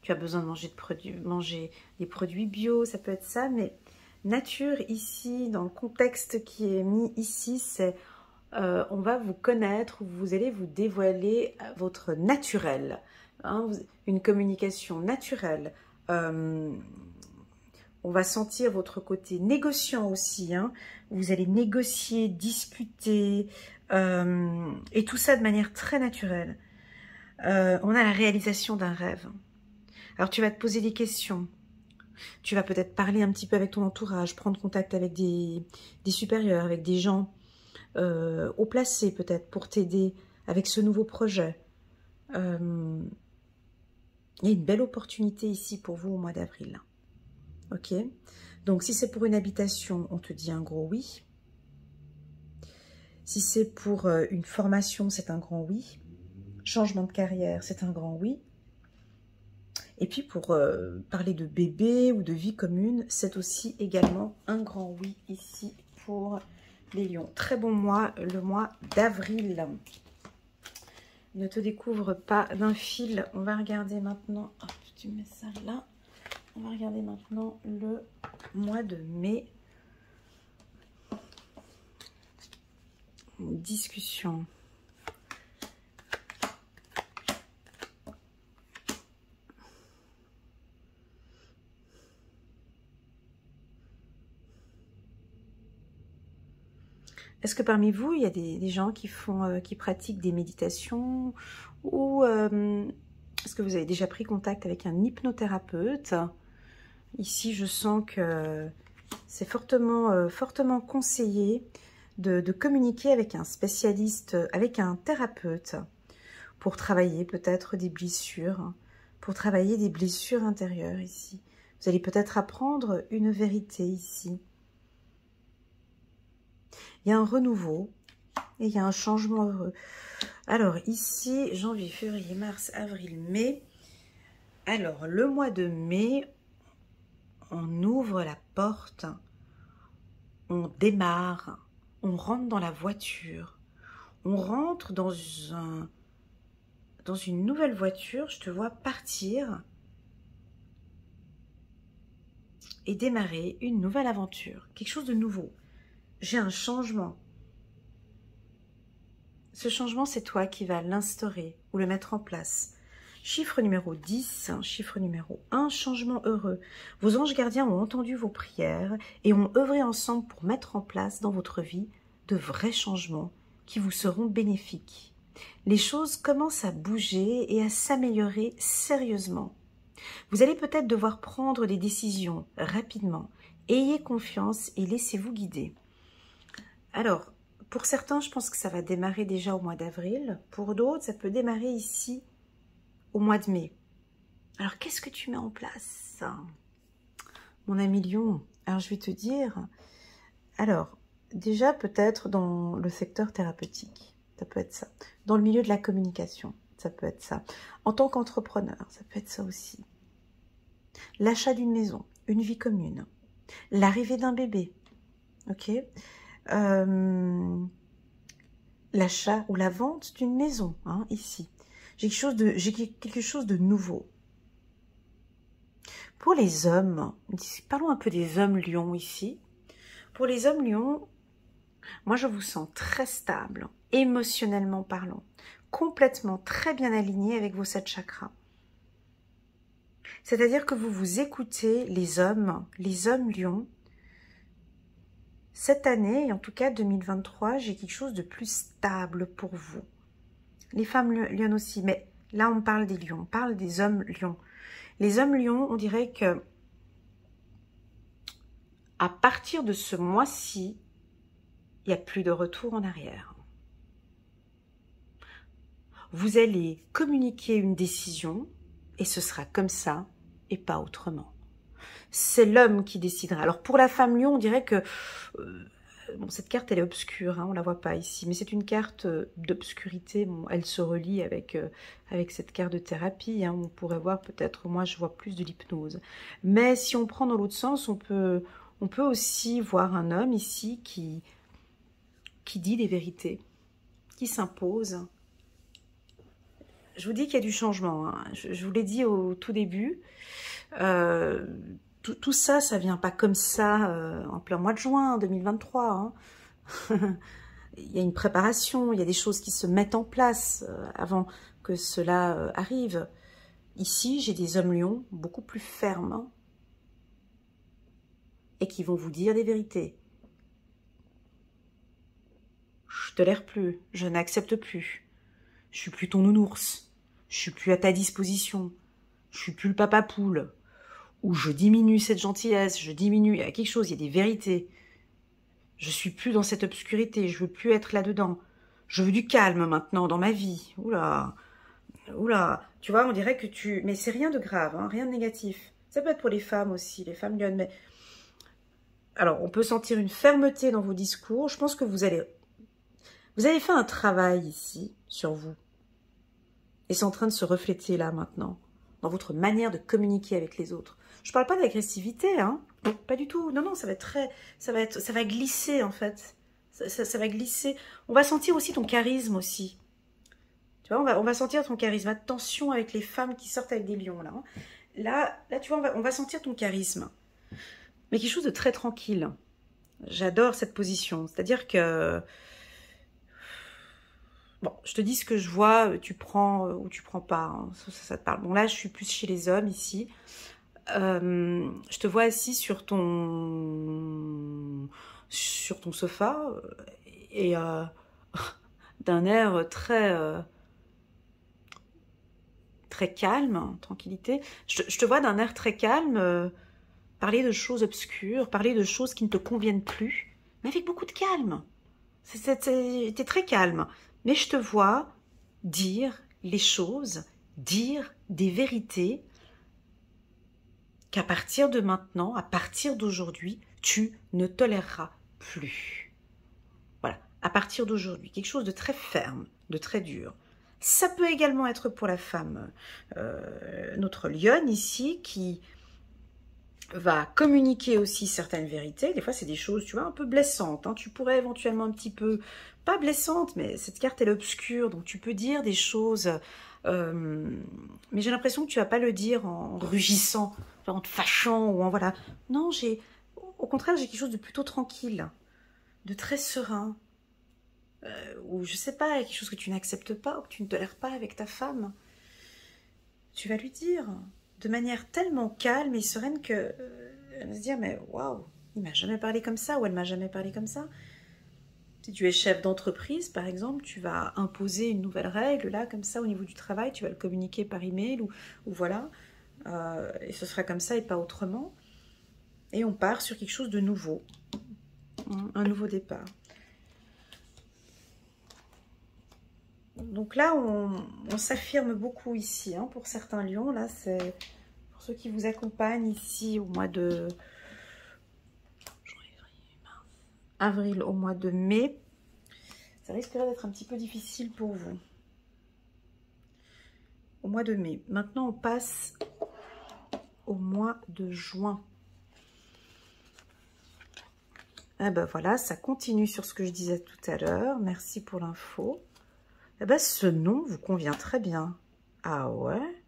tu as besoin de manger des produits bio, ça peut être ça, mais nature ici, dans le contexte qui est mis ici, c'est on va vous connaître, vous allez vous dévoiler votre naturel. Hein, une communication naturelle. On va sentir votre côté négociant aussi. Hein. Vous allez négocier, discuter, et tout ça de manière très naturelle. On a la réalisation d'un rêve. Alors tu vas te poser des questions. Tu vas peut-être parler un petit peu avec ton entourage, prendre contact avec des supérieurs, avec des gens haut placés peut-être pour t'aider avec ce nouveau projet. Il y a une belle opportunité ici pour vous au mois d'avril. Ok? Donc, si c'est pour une habitation, on te dit un gros oui. Si c'est pour une formation, c'est un grand oui. Changement de carrière, c'est un grand oui. Et puis, pour parler de bébé ou de vie commune, c'est aussi également un grand oui ici pour les lions. Très bon mois, le mois d'avril. Ne te découvre pas d'un fil. On va regarder maintenant. Hop, tu mets ça là. On va regarder maintenant le mois de mai. Une discussion. Est-ce que parmi vous, il y a des gens qui pratiquent des méditations ou est-ce que vous avez déjà pris contact avec un hypnothérapeute? Ici, je sens que c'est fortement conseillé de communiquer avec un spécialiste, avec un thérapeute pour travailler peut-être des blessures, pour travailler des blessures intérieures ici. Vous allez peut-être apprendre une vérité ici. Il y a un renouveau et il y a un changement heureux. Alors ici, janvier, février, mars, avril, mai. Alors le mois de mai, on ouvre la porte, on démarre, on rentre dans la voiture, on rentre dans une nouvelle voiture. Je te vois partir et démarrer une nouvelle aventure, quelque chose de nouveau. J'ai un changement. Ce changement, c'est toi qui vas l'instaurer ou le mettre en place. Chiffre numéro 10, chiffre numéro 1, changement heureux. Vos anges gardiens ont entendu vos prières et ont œuvré ensemble pour mettre en place dans votre vie de vrais changements qui vous seront bénéfiques. Les choses commencent à bouger et à s'améliorer sérieusement. Vous allez peut-être devoir prendre des décisions rapidement. Ayez confiance et laissez-vous guider. Alors, pour certains, je pense que ça va démarrer déjà au mois d'avril. Pour d'autres, ça peut démarrer ici au mois de mai. Alors, qu'est-ce que tu mets en place, mon ami Lion? Alors, je vais te dire, alors, déjà peut-être dans le secteur thérapeutique, ça peut être ça. Dans le milieu de la communication, ça peut être ça. En tant qu'entrepreneur, ça peut être ça aussi. L'achat d'une maison, une vie commune, l'arrivée d'un bébé, ok, l'achat ou la vente d'une maison, hein, ici. J'ai quelque chose de nouveau. Pour les hommes, parlons un peu des hommes lions ici. Pour les hommes lions, moi je vous sens très stable, émotionnellement parlant, complètement très bien aligné avec vos 7 chakras. C'est-à-dire que vous vous écoutez, les hommes lions. Cette année, et en tout cas 2023, j'ai quelque chose de plus stable pour vous. Les femmes lions aussi, mais là on parle des lions, on parle des hommes lions. Les hommes lions, on dirait que à partir de ce mois-ci, il n'y a plus de retour en arrière. Vous allez communiquer une décision et ce sera comme ça et pas autrement. C'est l'homme qui décidera. Alors pour la femme lion, on dirait que bon, cette carte elle est obscure, hein, on la voit pas ici, mais c'est une carte d'obscurité. Bon, elle se relie avec cette carte de thérapie. Hein, on pourrait voir peut-être, moi je vois plus de l'hypnose. Mais si on prend dans l'autre sens, on peut aussi voir un homme ici qui dit des vérités, qui s'impose. Je vous dis qu'il y a du changement. Hein. Je vous l'ai dit au tout début. Tout ça, ça vient pas comme ça en plein mois de juin 2023. Hein. Il y a une préparation, il y a des choses qui se mettent en place avant que cela arrive. Ici, j'ai des hommes lions beaucoup plus fermes hein, et qui vont vous dire des vérités. Je tolère plus, je n'accepte plus. Je suis plus ton nounours, je suis plus à ta disposition, je suis plus le papa poule. Ou je diminue cette gentillesse, je diminue, il y a quelque chose, il y a des vérités. Je suis plus dans cette obscurité, je veux plus être là-dedans. Je veux du calme maintenant dans ma vie. Oula, oula, tu vois, on dirait que tu... Mais c'est rien de grave, hein, rien de négatif. Ça peut être pour les femmes aussi, les femmes lionnes, mais... Alors, on peut sentir une fermeté dans vos discours. Je pense que vous avez fait un travail ici, sur vous. Et c'est en train de se refléter là, maintenant, dans votre manière de communiquer avec les autres. Je parle pas d'agressivité, hein. Pas du tout. Non, non, ça va glisser, en fait. Ça va glisser. On va sentir aussi ton charisme, aussi. Tu vois, on va sentir ton charisme. Attention avec les femmes qui sortent avec des lions, là. Hein. Là, tu vois, on va sentir ton charisme. Mais quelque chose de très tranquille. J'adore cette position. C'est-à-dire que... Bon, je te dis ce que je vois, tu prends ou tu prends pas, hein. Ça te parle. Bon, là, je suis plus chez les hommes, ici. Je te vois assis sur ton sofa et d'un air très calme, tranquillité. Je te vois d'un air très calme parler de choses obscures, parler de choses qui ne te conviennent plus, mais avec beaucoup de calme. T'es très calme. Mais je te vois dire les choses, dire des vérités qu'à partir de maintenant, à partir d'aujourd'hui, tu ne toléreras plus. Voilà, à partir d'aujourd'hui, quelque chose de très ferme, de très dur. Ça peut également être pour la femme, notre lionne ici, qui va communiquer aussi certaines vérités. Des fois, c'est des choses, tu vois, un peu blessantes. Hein. Tu pourrais éventuellement un petit peu, pas blessante, mais cette carte, elle est obscure, donc tu peux dire des choses, mais j'ai l'impression que tu vas pas le dire en rugissant, en te fâchant, ou en voilà. Non, au contraire, j'ai quelque chose de plutôt tranquille, de très serein, ou je sais pas, quelque chose que tu n'acceptes pas, ou que tu ne tolères pas avec ta femme. tu vas lui dire de manière tellement calme et sereine que elle va se dire, mais waouh, il m'a jamais parlé comme ça ou elle m'a jamais parlé comme ça. Si tu es chef d'entreprise, par exemple, tu vas imposer une nouvelle règle, là, comme ça, au niveau du travail, tu vas le communiquer par email ou voilà, et ce sera comme ça et pas autrement. Et on part sur quelque chose de nouveau, un nouveau départ. Donc là, on s'affirme beaucoup ici, hein, pour certains lions. Là, c'est pour ceux qui vous accompagnent ici au mois de avril, au mois de mai. Ça risquerait d'être un petit peu difficile pour vous. Au mois de mai. Maintenant, on passe au mois de juin. Eh ben voilà, ça continue sur ce que je disais tout à l'heure. Merci pour l'info. Eh ben, ce nom vous convient très bien. Ah ouais?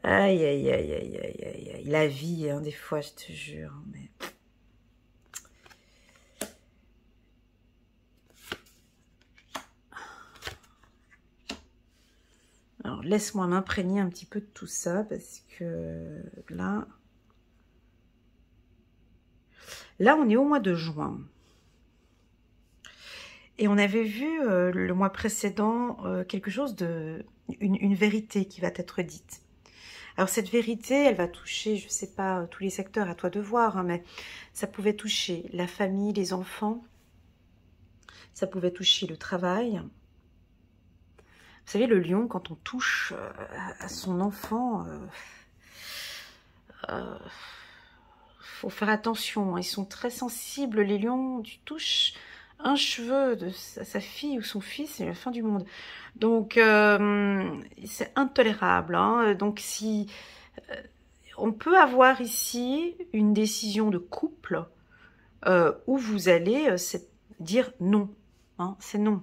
Aïe, aïe, aïe, aïe, aïe, aïe, aïe. La vie, hein, des fois, je te jure. Mais... alors, laisse-moi m'imprégner un petit peu de tout ça, parce que là... Là, on est au mois de juin. Et on avait vu le mois précédent quelque chose de... une vérité qui va être dite. Alors cette vérité, elle va toucher, je ne sais pas, tous les secteurs, à toi de voir, hein, mais ça pouvait toucher la famille, les enfants, ça pouvait toucher le travail. Vous savez, le lion, quand on touche à son enfant, faut faire attention, ils sont très sensibles, les lions, tu touches un cheveu de sa fille ou son fils, c'est la fin du monde. Donc, c'est intolérable, hein. Donc, si... on peut avoir ici une décision de couple où vous allez dire non. Hein, c'est non.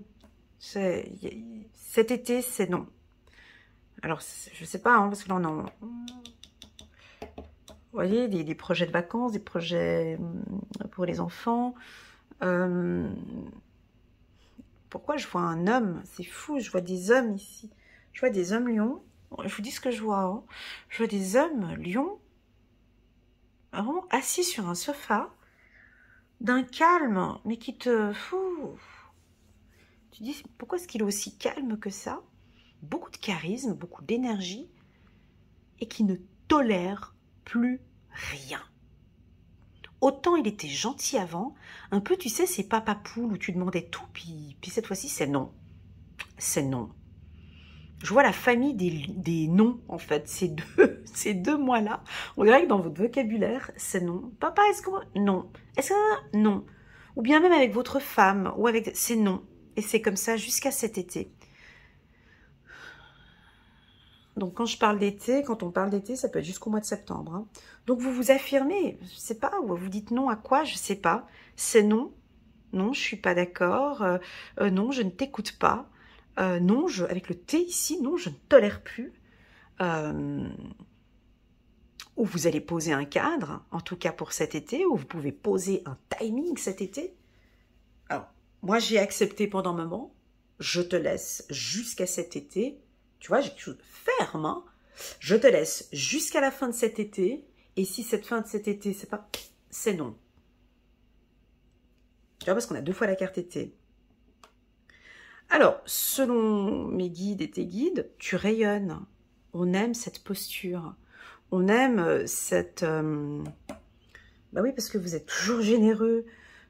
Cet été, c'est non. Alors, je sais pas, hein, parce que là, on en... Vous voyez, des projets de vacances, des projets pour les enfants. Pourquoi je vois un homme? C'est fou, je vois des hommes ici. Je vois des hommes lions. Je vous dis ce que je vois. Hein. Je vois des hommes lions vraiment assis sur un sofa, d'un calme, mais qui te... Fou. Tu dis, pourquoi est-ce qu'il est aussi calme que ça? Beaucoup de charisme, beaucoup d'énergie, et qui ne tolère plus rien. Autant il était gentil avant, un peu, tu sais, c'est papa poule où tu demandais tout, puis cette fois-ci, c'est non. C'est non. Je vois la famille des noms, en fait, ces deux mois-là. On dirait que dans votre vocabulaire, c'est non. Papa, est-ce que... Non. Est-ce que... Non. Ou bien même avec votre femme, ou avec... C'est non. Et c'est comme ça jusqu'à cet été. Donc, quand je parle d'été, quand on parle d'été, ça peut être jusqu'au mois de septembre. Hein. Donc, vous vous affirmez, je ne sais pas, ou vous dites non à quoi, je ne sais pas. C'est non. Non, je ne suis pas d'accord. Non, je ne t'écoute pas. Non, avec le T ici, non, je ne tolère plus. Ou vous allez poser un cadre, en tout cas pour cet été, ou vous pouvez poser un timing cet été. Alors, moi, j'ai accepté pendant un moment. Je te laisse jusqu'à cet été. Tu vois, j'ai quelque chose de ferme. Hein. Je te laisse jusqu'à la fin de cet été. Et si cette fin de cet été, c'est pas... C'est non. Tu vois, parce qu'on a deux fois la carte été. Alors, selon mes guides et tes guides, tu rayonnes. On aime cette posture. On aime cette... Bah oui, parce que vous êtes toujours généreux,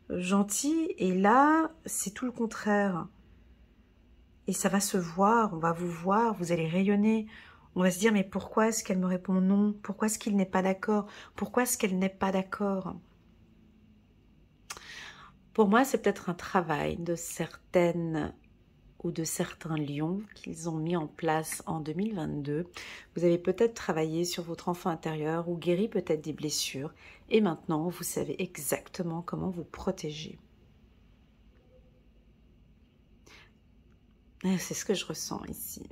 gentil. Et là, c'est tout le contraire. Et ça va se voir, on va vous voir, vous allez rayonner. On va se dire, mais pourquoi est-ce qu'elle me répond non? Pourquoi est-ce qu'il n'est pas d'accord? Pourquoi est-ce qu'elle n'est pas d'accord? Pour moi, c'est peut-être un travail de certaines ou de certains lions qu'ils ont mis en place en 2022. Vous avez peut-être travaillé sur votre enfant intérieur ou guéri peut-être des blessures. Et maintenant, vous savez exactement comment vous protéger. C'est ce que je ressens ici.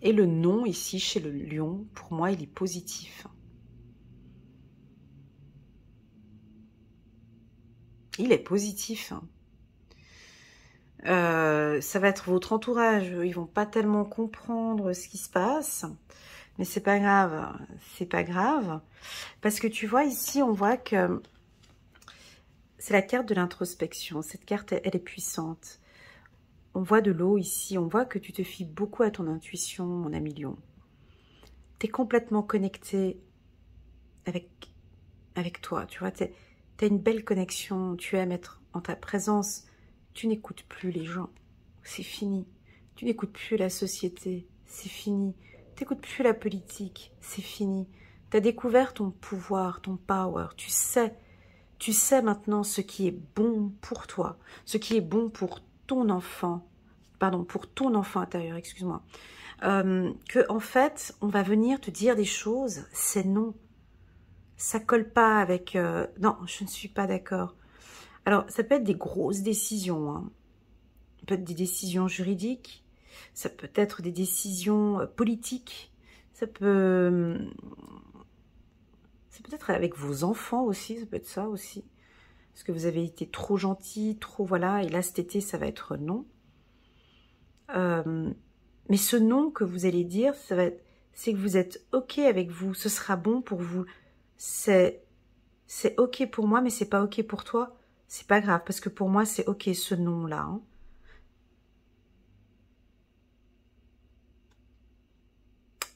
Et le non ici, chez le lion, pour moi, il est positif. Il est positif. Ça va être votre entourage. Ils vont pas tellement comprendre ce qui se passe. Mais c'est pas grave. C'est pas grave. Parce que tu vois, ici, on voit que c'est la carte de l'introspection. Cette carte, elle est puissante. On voit de l'eau ici. On voit que tu te fies beaucoup à ton intuition, mon ami Lion. Tu es complètement connecté avec toi. Tu vois, tu as une belle connexion. Tu aimes être en ta présence. Tu n'écoutes plus les gens. C'est fini. Tu n'écoutes plus la société. C'est fini. Tu n'écoutes plus la politique. C'est fini. Tu as découvert ton pouvoir, ton power. Tu sais maintenant ce qui est bon pour toi, ce qui est bon pour ton enfant, pardon, pour ton enfant intérieur, excuse-moi. Que en fait, on va venir te dire des choses, c'est non. Ça colle pas avec... non, je ne suis pas d'accord. Alors, ça peut être des grosses décisions, hein. Ça peut être des décisions juridiques, ça peut être des décisions politiques, ça peut être avec vos enfants aussi, ça peut être ça aussi. Parce que vous avez été trop gentil, trop voilà, et là cet été ça va être non. Mais ce non que vous allez dire, c'est que vous êtes ok avec vous, ce sera bon pour vous. C'est ok pour moi, mais c'est pas ok pour toi. C'est pas grave, parce que pour moi c'est ok ce non-là. Hein.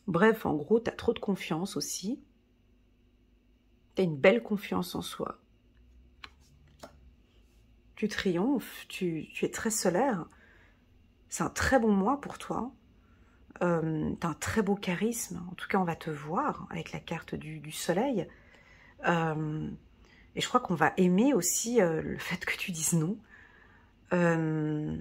Bref, en gros, tu as trop de confiance aussi. Tu as une belle confiance en soi. Tu triomphes, tu es très solaire. C'est un très bon mois pour toi. Tu as un très beau charisme. En tout cas, on va te voir avec la carte du soleil. Et je crois qu'on va aimer aussi le fait que tu dises non. Je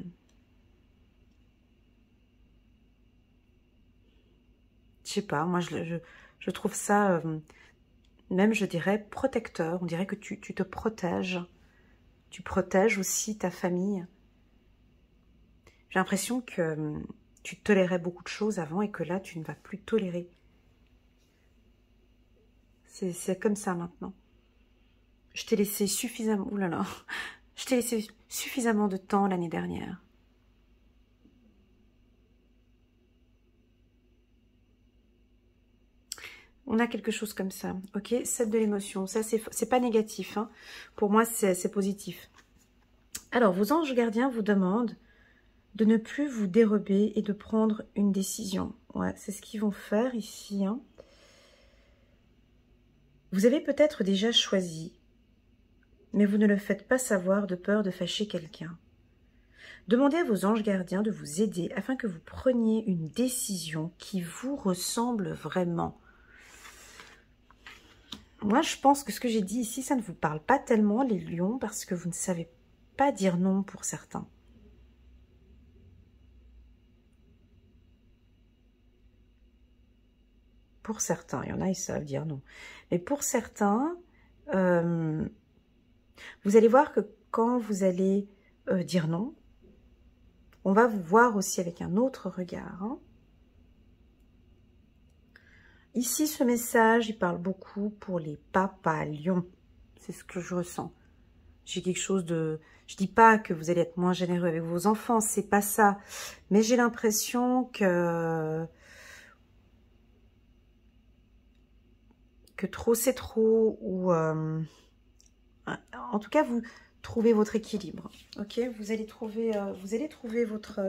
sais pas, moi je trouve ça, même je dirais protecteur. On dirait que tu te protèges. Tu protèges aussi ta famille. J'ai l'impression que tu tolérais beaucoup de choses avant et que là, tu ne vas plus tolérer. C'est comme ça maintenant. Je t'ai laissé suffisamment... Ouh là là. Je t'ai laissé suffisamment de temps l'année dernière. On a quelque chose comme ça, ok? 7 de l'émotion, ça c'est pas négatif, hein. Pour moi c'est positif. Alors, vos anges gardiens vous demandent de ne plus vous dérober et de prendre une décision. Ouais, c'est ce qu'ils vont faire ici, hein. Vous avez peut-être déjà choisi, mais vous ne le faites pas savoir de peur de fâcher quelqu'un. Demandez à vos anges gardiens de vous aider afin que vous preniez une décision qui vous ressemble vraiment. Moi, je pense que ce que j'ai dit ici, ça ne vous parle pas tellement, les lions, parce que vous ne savez pas dire non pour certains. Pour certains, il y en a, ils savent dire non. Mais pour certains, vous allez voir que quand vous allez dire non, on va vous voir aussi avec un autre regard. Hein. Ici, ce message, il parle beaucoup pour les papas lions. C'est ce que je ressens. J'ai quelque chose de... Je dis pas que vous allez être moins généreux avec vos enfants, c'est pas ça. Mais j'ai l'impression que trop c'est trop, ou... en tout cas, vous trouvez votre équilibre. Ok, vous allez trouver votre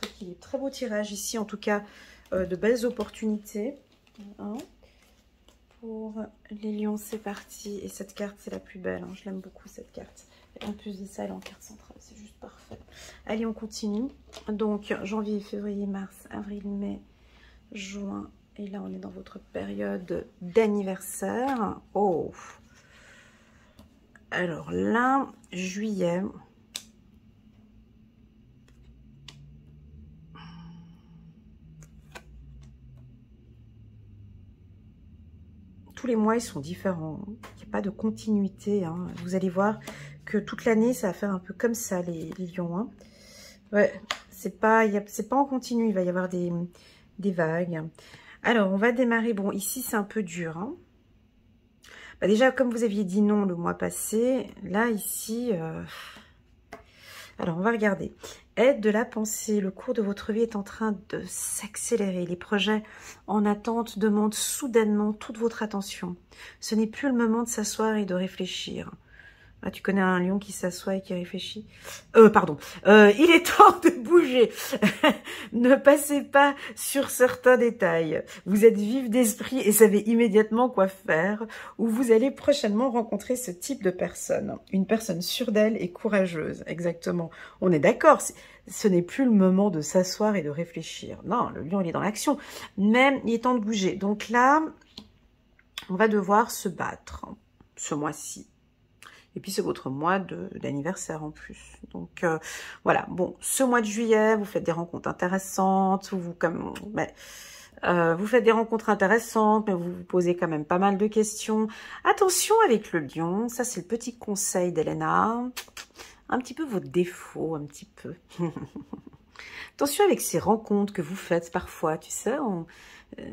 équilibre. Très beau tirage ici, en tout cas, de belles opportunités. Hein. Pour les lions, c'est parti. Et cette carte, c'est la plus belle. Hein. Je l'aime beaucoup, cette carte. Et en plus de ça, elle est en carte centrale. C'est juste parfait. Allez, on continue. Donc, janvier, février, mars, avril, mai, juin. Et là, on est dans votre période d'anniversaire. Oh! Alors là, juillet. Tous les mois, ils sont différents. Il n'y a pas de continuité. Hein. Vous allez voir que toute l'année, ça va faire un peu comme ça, les lions. Hein. Ouais, c'est pas en continu. Il va y avoir des vagues. Alors, on va démarrer. Bon, ici, c'est un peu dur. Hein. Bah, déjà, comme vous aviez dit non le mois passé, là, ici, Alors, on va regarder. Aide de la pensée. Le cours de votre vie est en train de s'accélérer. Les projets en attente demandent soudainement toute votre attention. Ce n'est plus le moment de s'asseoir et de réfléchir. Ah, tu connais un lion qui s'assoit et qui réfléchit? Pardon. Il est temps de bouger. Ne passez pas sur certains détails. Vous êtes vif d'esprit et savez immédiatement quoi faire, ou vous allez prochainement rencontrer ce type de personne. Une personne sûre d'elle et courageuse. Exactement. On est d'accord. Ce n'est plus le moment de s'asseoir et de réfléchir. Non, le lion, il est dans l'action. Mais il est temps de bouger. Donc là, on va devoir se battre ce mois-ci. Et puis, c'est votre mois d'anniversaire en plus. Donc, voilà. Bon, ce mois de juillet, vous faites des rencontres intéressantes. Vous faites des rencontres intéressantes, mais vous vous posez quand même pas mal de questions. Attention avec le lion. Ça, c'est le petit conseil d'Elena. Un petit peu vos défauts, un petit peu. Attention avec ces rencontres que vous faites parfois, tu sais.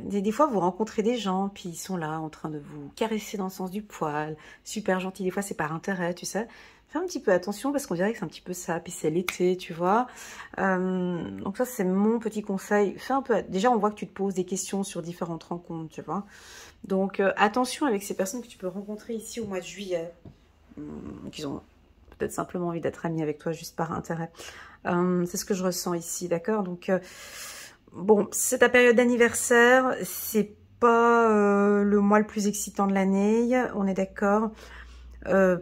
Des fois, vous rencontrez des gens, puis ils sont là en train de vous caresser dans le sens du poil, super gentils. Des fois, c'est par intérêt, tu sais. Fais un petit peu attention parce qu'on dirait que c'est un petit peu ça. Puis c'est l'été, tu vois. Donc ça, c'est mon petit conseil. Fais un peu. Déjà, on voit que tu te poses des questions sur différentes rencontres, tu vois. Donc attention avec ces personnes que tu peux rencontrer ici au mois de juillet, qui ont peut-être simplement envie d'être amis avec toi juste par intérêt. C'est ce que je ressens ici, d'accord? Donc bon, c'est ta période d'anniversaire, c'est pas le mois le plus excitant de l'année, on est d'accord.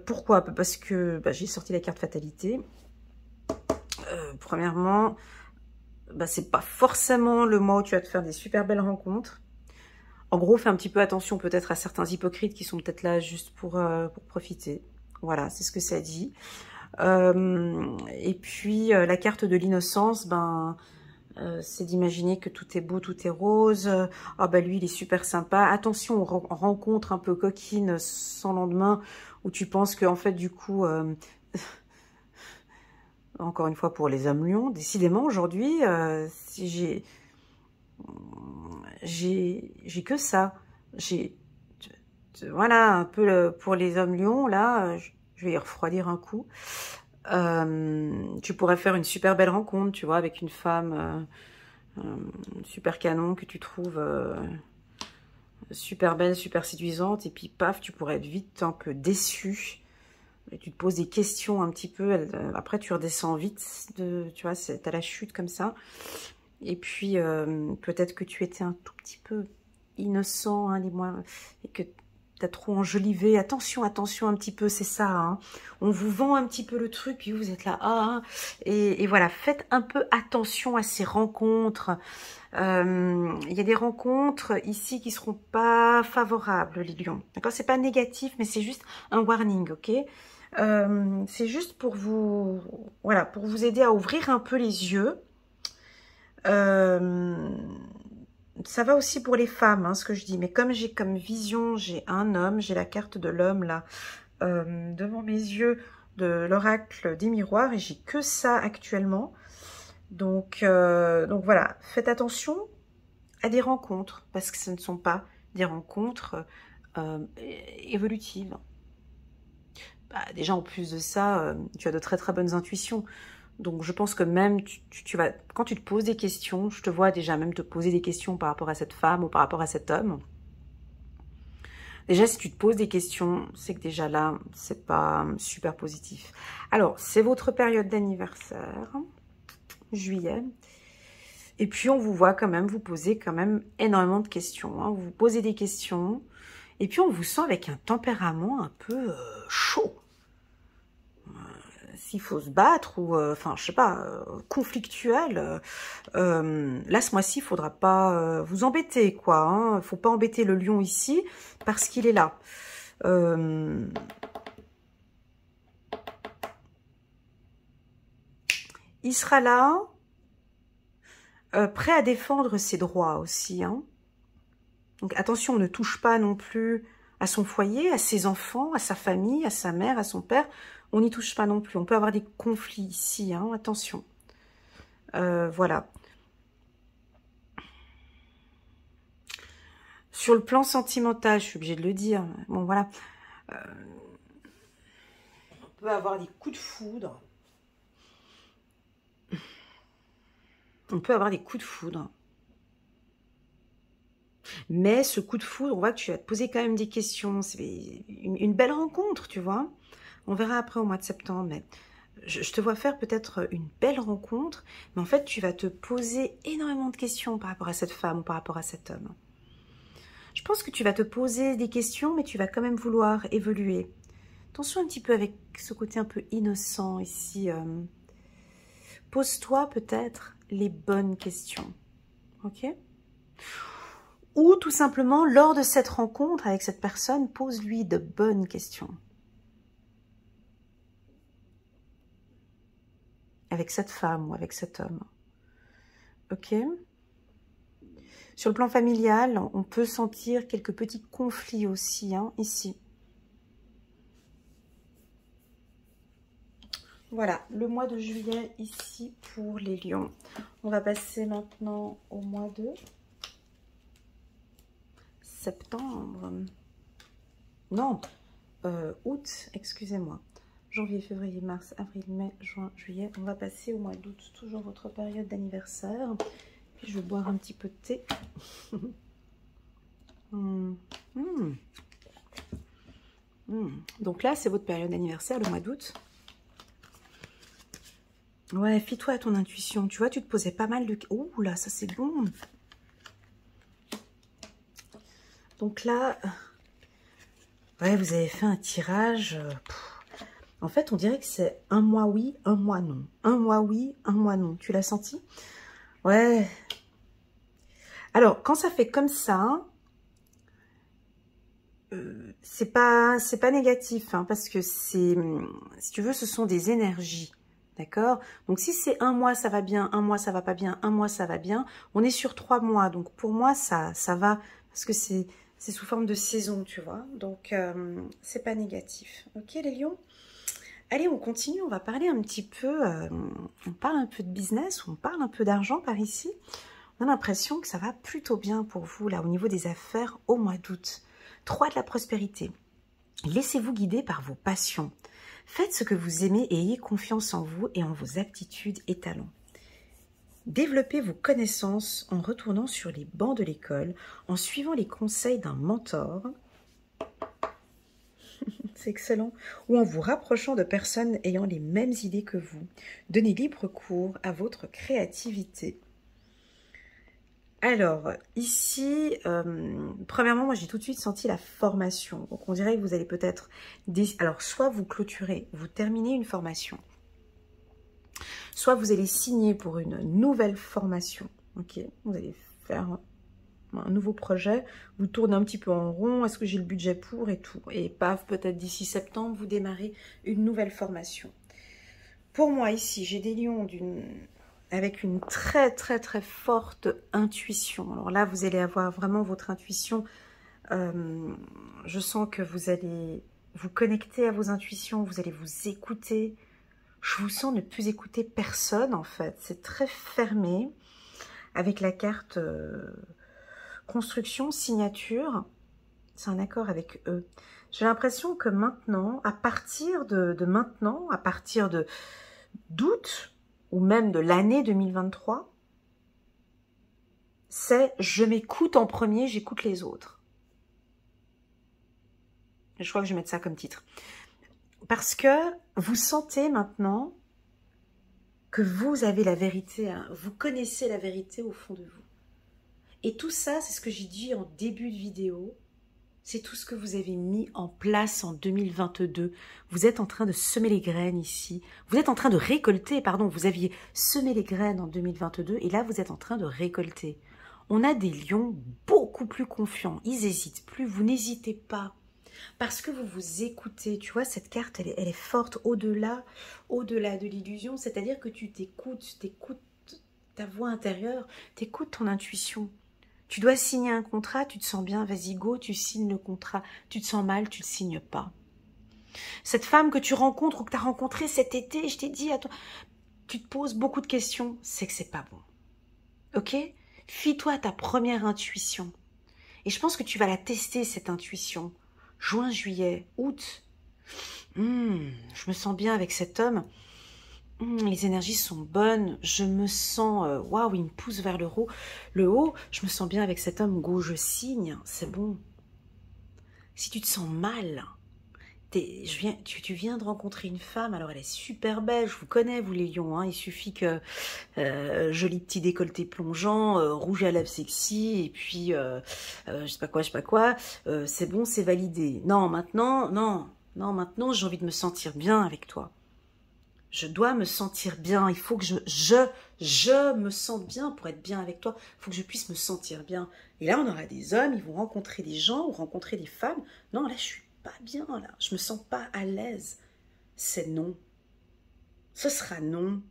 Pourquoi? Parce que j'ai sorti la carte fatalité. Premièrement, c'est pas forcément le mois où tu vas te faire des super belles rencontres. En gros, fais un petit peu attention peut-être à certains hypocrites qui sont peut-être là juste pour profiter. Voilà, c'est ce que ça dit. Et puis, la carte de l'innocence, c'est d'imaginer que tout est beau, tout est rose. Lui, il est super sympa. Attention aux rencontres un peu coquines sans lendemain où tu penses que, en fait, du coup, encore une fois pour les hommes lions, décidément, aujourd'hui, si j'ai que ça. Voilà, un peu pour les hommes lions, là, je vais y refroidir un coup. Tu pourrais faire une super belle rencontre, tu vois, avec une femme super canon que tu trouves super belle, super séduisante, et puis paf, tu pourrais être vite un peu déçu. Et tu te poses des questions un petit peu, après tu redescends vite, tu vois, t'as la chute comme ça. Et puis peut-être que tu étais un tout petit peu innocent, hein, dis-moi, et que t'as trop enjolivé. Attention, attention un petit peu, c'est ça. Hein. On vous vend un petit peu le truc, puis vous êtes là. Et voilà, faites un peu attention à ces rencontres. Il y a des rencontres ici qui seront pas favorables, les lions. D'accord, c'est pas négatif, mais c'est juste un warning, ok. C'est juste pour vous, voilà, pour vous aider à ouvrir un peu les yeux. Ça va aussi pour les femmes, hein, ce que je dis. Mais comme j'ai comme vision, j'ai un homme, j'ai la carte de l'homme là devant mes yeux de l'oracle des miroirs et j'ai que ça actuellement. Donc voilà, faites attention à des rencontres parce que ce ne sont pas des rencontres évolutives. Déjà en plus de ça, tu as de très très bonnes intuitions. Donc, je pense que même, tu vas, quand tu te poses des questions, je te vois déjà même te poser des questions par rapport à cette femme ou par rapport à cet homme. Déjà, si tu te poses des questions, c'est que déjà là, c'est pas super positif. Alors, c'est votre période d'anniversaire, juillet. Et puis, on vous voit quand même, vous posez quand même énormément de questions. Hein. Vous vous posez des questions. Et puis, on vous sent avec un tempérament un peu chaud. S'il faut se battre ou, enfin, je sais pas, conflictuel, là, ce mois-ci, il faudra pas vous embêter, quoi. Hein. Faut pas embêter le lion ici parce qu'il est là. Il sera là, prêt à défendre ses droits aussi. Hein. Donc, attention, on ne touche pas non plus à son foyer, à ses enfants, à sa famille, à sa mère, à son père. On n'y touche pas non plus. On peut avoir des conflits ici, hein, attention. Voilà. Sur le plan sentimental, je suis obligée de le dire. Bon, voilà. On peut avoir des coups de foudre. On peut avoir des coups de foudre. Mais ce coup de foudre, on voit que tu vas te poser quand même des questions. C'est une belle rencontre, tu vois. On verra après au mois de septembre, mais je te vois faire peut-être une belle rencontre, mais en fait, tu vas te poser énormément de questions par rapport à cette femme ou par rapport à cet homme. Je pense que tu vas te poser des questions, mais tu vas quand même vouloir évoluer. Attention un petit peu avec ce côté un peu innocent ici. Pose-toi peut-être les bonnes questions, ok? Ou tout simplement, lors de cette rencontre avec cette personne, pose-lui de bonnes questions. Avec cette femme ou avec cet homme. Ok? Sur le plan familial, on peut sentir quelques petits conflits aussi, hein, ici. Voilà, le mois de juillet ici pour les lions. On va passer maintenant au mois de septembre. Non, août, excusez-moi. Janvier, février, mars, avril, mai, juin, juillet. On va passer au mois d'août, toujours votre période d'anniversaire. Puis je vais boire un petit peu de thé. Donc là, c'est votre période d'anniversaire, le mois d'août. Ouais, fie-toi à ton intuition. Tu vois, tu te posais pas mal de... Ouh là, ça c'est bon. Donc là, ouais, vous avez fait un tirage. En fait, on dirait que c'est un mois oui, un mois non. Un mois oui, un mois non. Tu l'as senti? Ouais. Alors, quand ça fait comme ça, c'est pas négatif, hein, parce que c'est, si tu veux, ce sont des énergies. D'accord? Donc, si c'est un mois, ça va bien, un mois, ça va pas bien, un mois, ça va bien, on est sur 3 mois. Donc, pour moi, ça va, parce que c'est sous forme de saison, tu vois. Donc, c'est pas négatif. Ok, les lions? Allez, on continue, on va parler un petit peu, on parle un peu de business, on parle un peu d'argent par ici. On a l'impression que ça va plutôt bien pour vous, là, au niveau des affaires, au mois d'août. 3 de la prospérité. Laissez-vous guider par vos passions. Faites ce que vous aimez et ayez confiance en vous et en vos aptitudes et talents. Développez vos connaissances en retournant sur les bancs de l'école, en suivant les conseils d'un mentor. C'est excellent. Ou en vous rapprochant de personnes ayant les mêmes idées que vous. Donnez libre cours à votre créativité. Alors, ici, premièrement, moi j'ai tout de suite senti la formation. Donc on dirait que vous allez peut-être... Alors, soit vous clôturez, vous terminez une formation. Soit vous allez signer pour une nouvelle formation. Ok, vous allez faire un nouveau projet. Vous tournez un petit peu en rond. Est-ce que j'ai le budget pour et tout? Et paf, peut-être d'ici septembre, vous démarrez une nouvelle formation. Pour moi, ici, j'ai des lions avec une très forte intuition. Alors là, vous allez avoir vraiment votre intuition. Je sens que vous allez vous connecter à vos intuitions, vous allez vous écouter. Je vous sens ne plus écouter personne, en fait. C'est très fermé. Avec la carte construction, signature, c'est un accord avec eux. J'ai l'impression que maintenant, à partir de d'août, ou même de l'année 2023, c'est je m'écoute en premier, j'écoute les autres. Je crois que je vais mettre ça comme titre. Parce que vous sentez maintenant que vous avez la vérité, hein, vous connaissez la vérité au fond de vous. Et tout ça, c'est ce que j'ai dit en début de vidéo, c'est tout ce que vous avez mis en place en 2022. Vous êtes en train de semer les graines ici. Vous êtes en train de récolter, pardon, vous aviez semé les graines en 2022 et là, vous êtes en train de récolter. On a des lions beaucoup plus confiants. Ils n'hésitent plus, vous n'hésitez pas. Parce que vous vous écoutez. Tu vois, cette carte, elle est forte au-delà de l'illusion. C'est-à-dire que tu t'écoutes ta voix intérieure, t'écoutes ton intuition. Tu dois signer un contrat, tu te sens bien, vas-y go, tu signes le contrat. Tu te sens mal, tu ne le signes pas. Cette femme que tu rencontres ou que tu as rencontrée cet été, je t'ai dit, attends, tu te poses beaucoup de questions, c'est que c'est pas bon. Ok? Fie-toi à ta première intuition. Et je pense que tu vas la tester, cette intuition. Juin, juillet, août. Je me sens bien avec cet homme. Les énergies sont bonnes, je me sens, waouh, il me pousse vers le haut, je me sens bien avec cet homme, go, je signe, c'est bon. Si tu te sens mal, tu viens de rencontrer une femme, alors elle est super belle, je vous connais, vous les lions, hein, il suffit que joli petit décolleté plongeant, rouge à lèvres sexy, et puis je sais pas quoi, c'est bon, c'est validé. Non, maintenant, non, maintenant j'ai envie de me sentir bien avec toi. Je dois me sentir bien, il faut que je me sente bien pour être bien avec toi, il faut que je puisse me sentir bien. Et là, on aura des hommes, ils vont rencontrer des gens ou rencontrer des femmes. Non, là, je suis pas bien, là, je me sens pas à l'aise. C'est non. Ce sera non.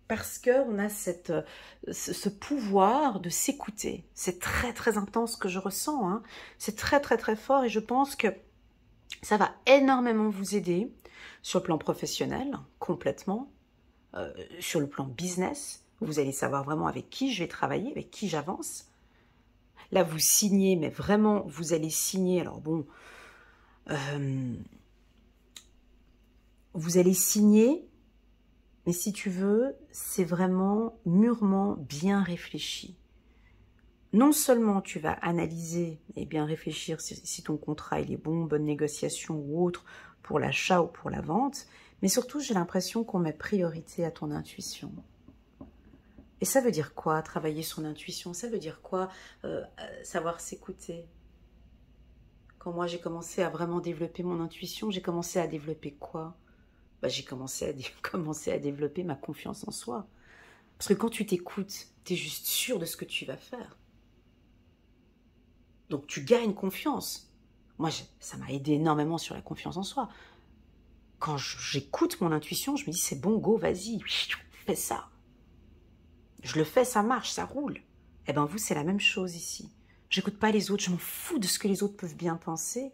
Parce qu'on a ce pouvoir de s'écouter. C'est très, très intense que je ressens, hein. C'est très, très, très fort et je pense que ça va énormément vous aider sur le plan professionnel, complètement, sur le plan business. Vous allez savoir vraiment avec qui je vais travailler, avec qui j'avance. Là, vous signez, mais vraiment, vous allez signer. Alors bon, vous allez signer, mais si tu veux, c'est vraiment mûrement bien réfléchi. Non seulement tu vas analyser et bien réfléchir si ton contrat il est bon, bonne négociation ou autre pour l'achat ou pour la vente, mais surtout j'ai l'impression qu'on met priorité à ton intuition. Et ça veut dire quoi, travailler son intuition? Ça veut dire quoi, savoir s'écouter? Quand moi j'ai commencé à vraiment développer mon intuition, j'ai commencé à développer quoi? Bah, j'ai commencé à développer ma confiance en soi. Parce que quand tu t'écoutes, tu es juste sûr de ce que tu vas faire. Donc tu gagnes confiance. Moi, ça m'a aidé énormément sur la confiance en soi. Quand j'écoute mon intuition, je me dis c'est bon, go, vas-y, fais ça. Je le fais, ça marche, ça roule. Eh bien vous, c'est la même chose ici. J'écoute pas les autres, je m'en fous de ce que les autres peuvent bien penser.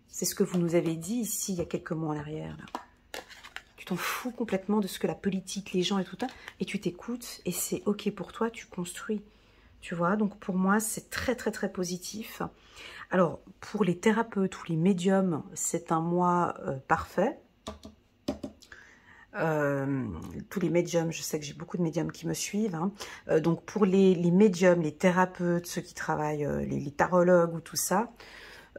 C'est ce que vous nous avez dit ici, il y a quelques mois en arrière. Là. Tu t'en fous complètement de ce que la politique, les gens et tout ça, et tu t'écoutes, et c'est ok pour toi, tu construis. Tu vois, donc pour moi, c'est très, très, très positif. Alors, pour les thérapeutes ou les médiums, c'est un mois parfait. Tous les médiums, je sais que j'ai beaucoup de médiums qui me suivent. Hein. Donc, pour les médiums, les thérapeutes, ceux qui travaillent, les tarologues ou tout ça,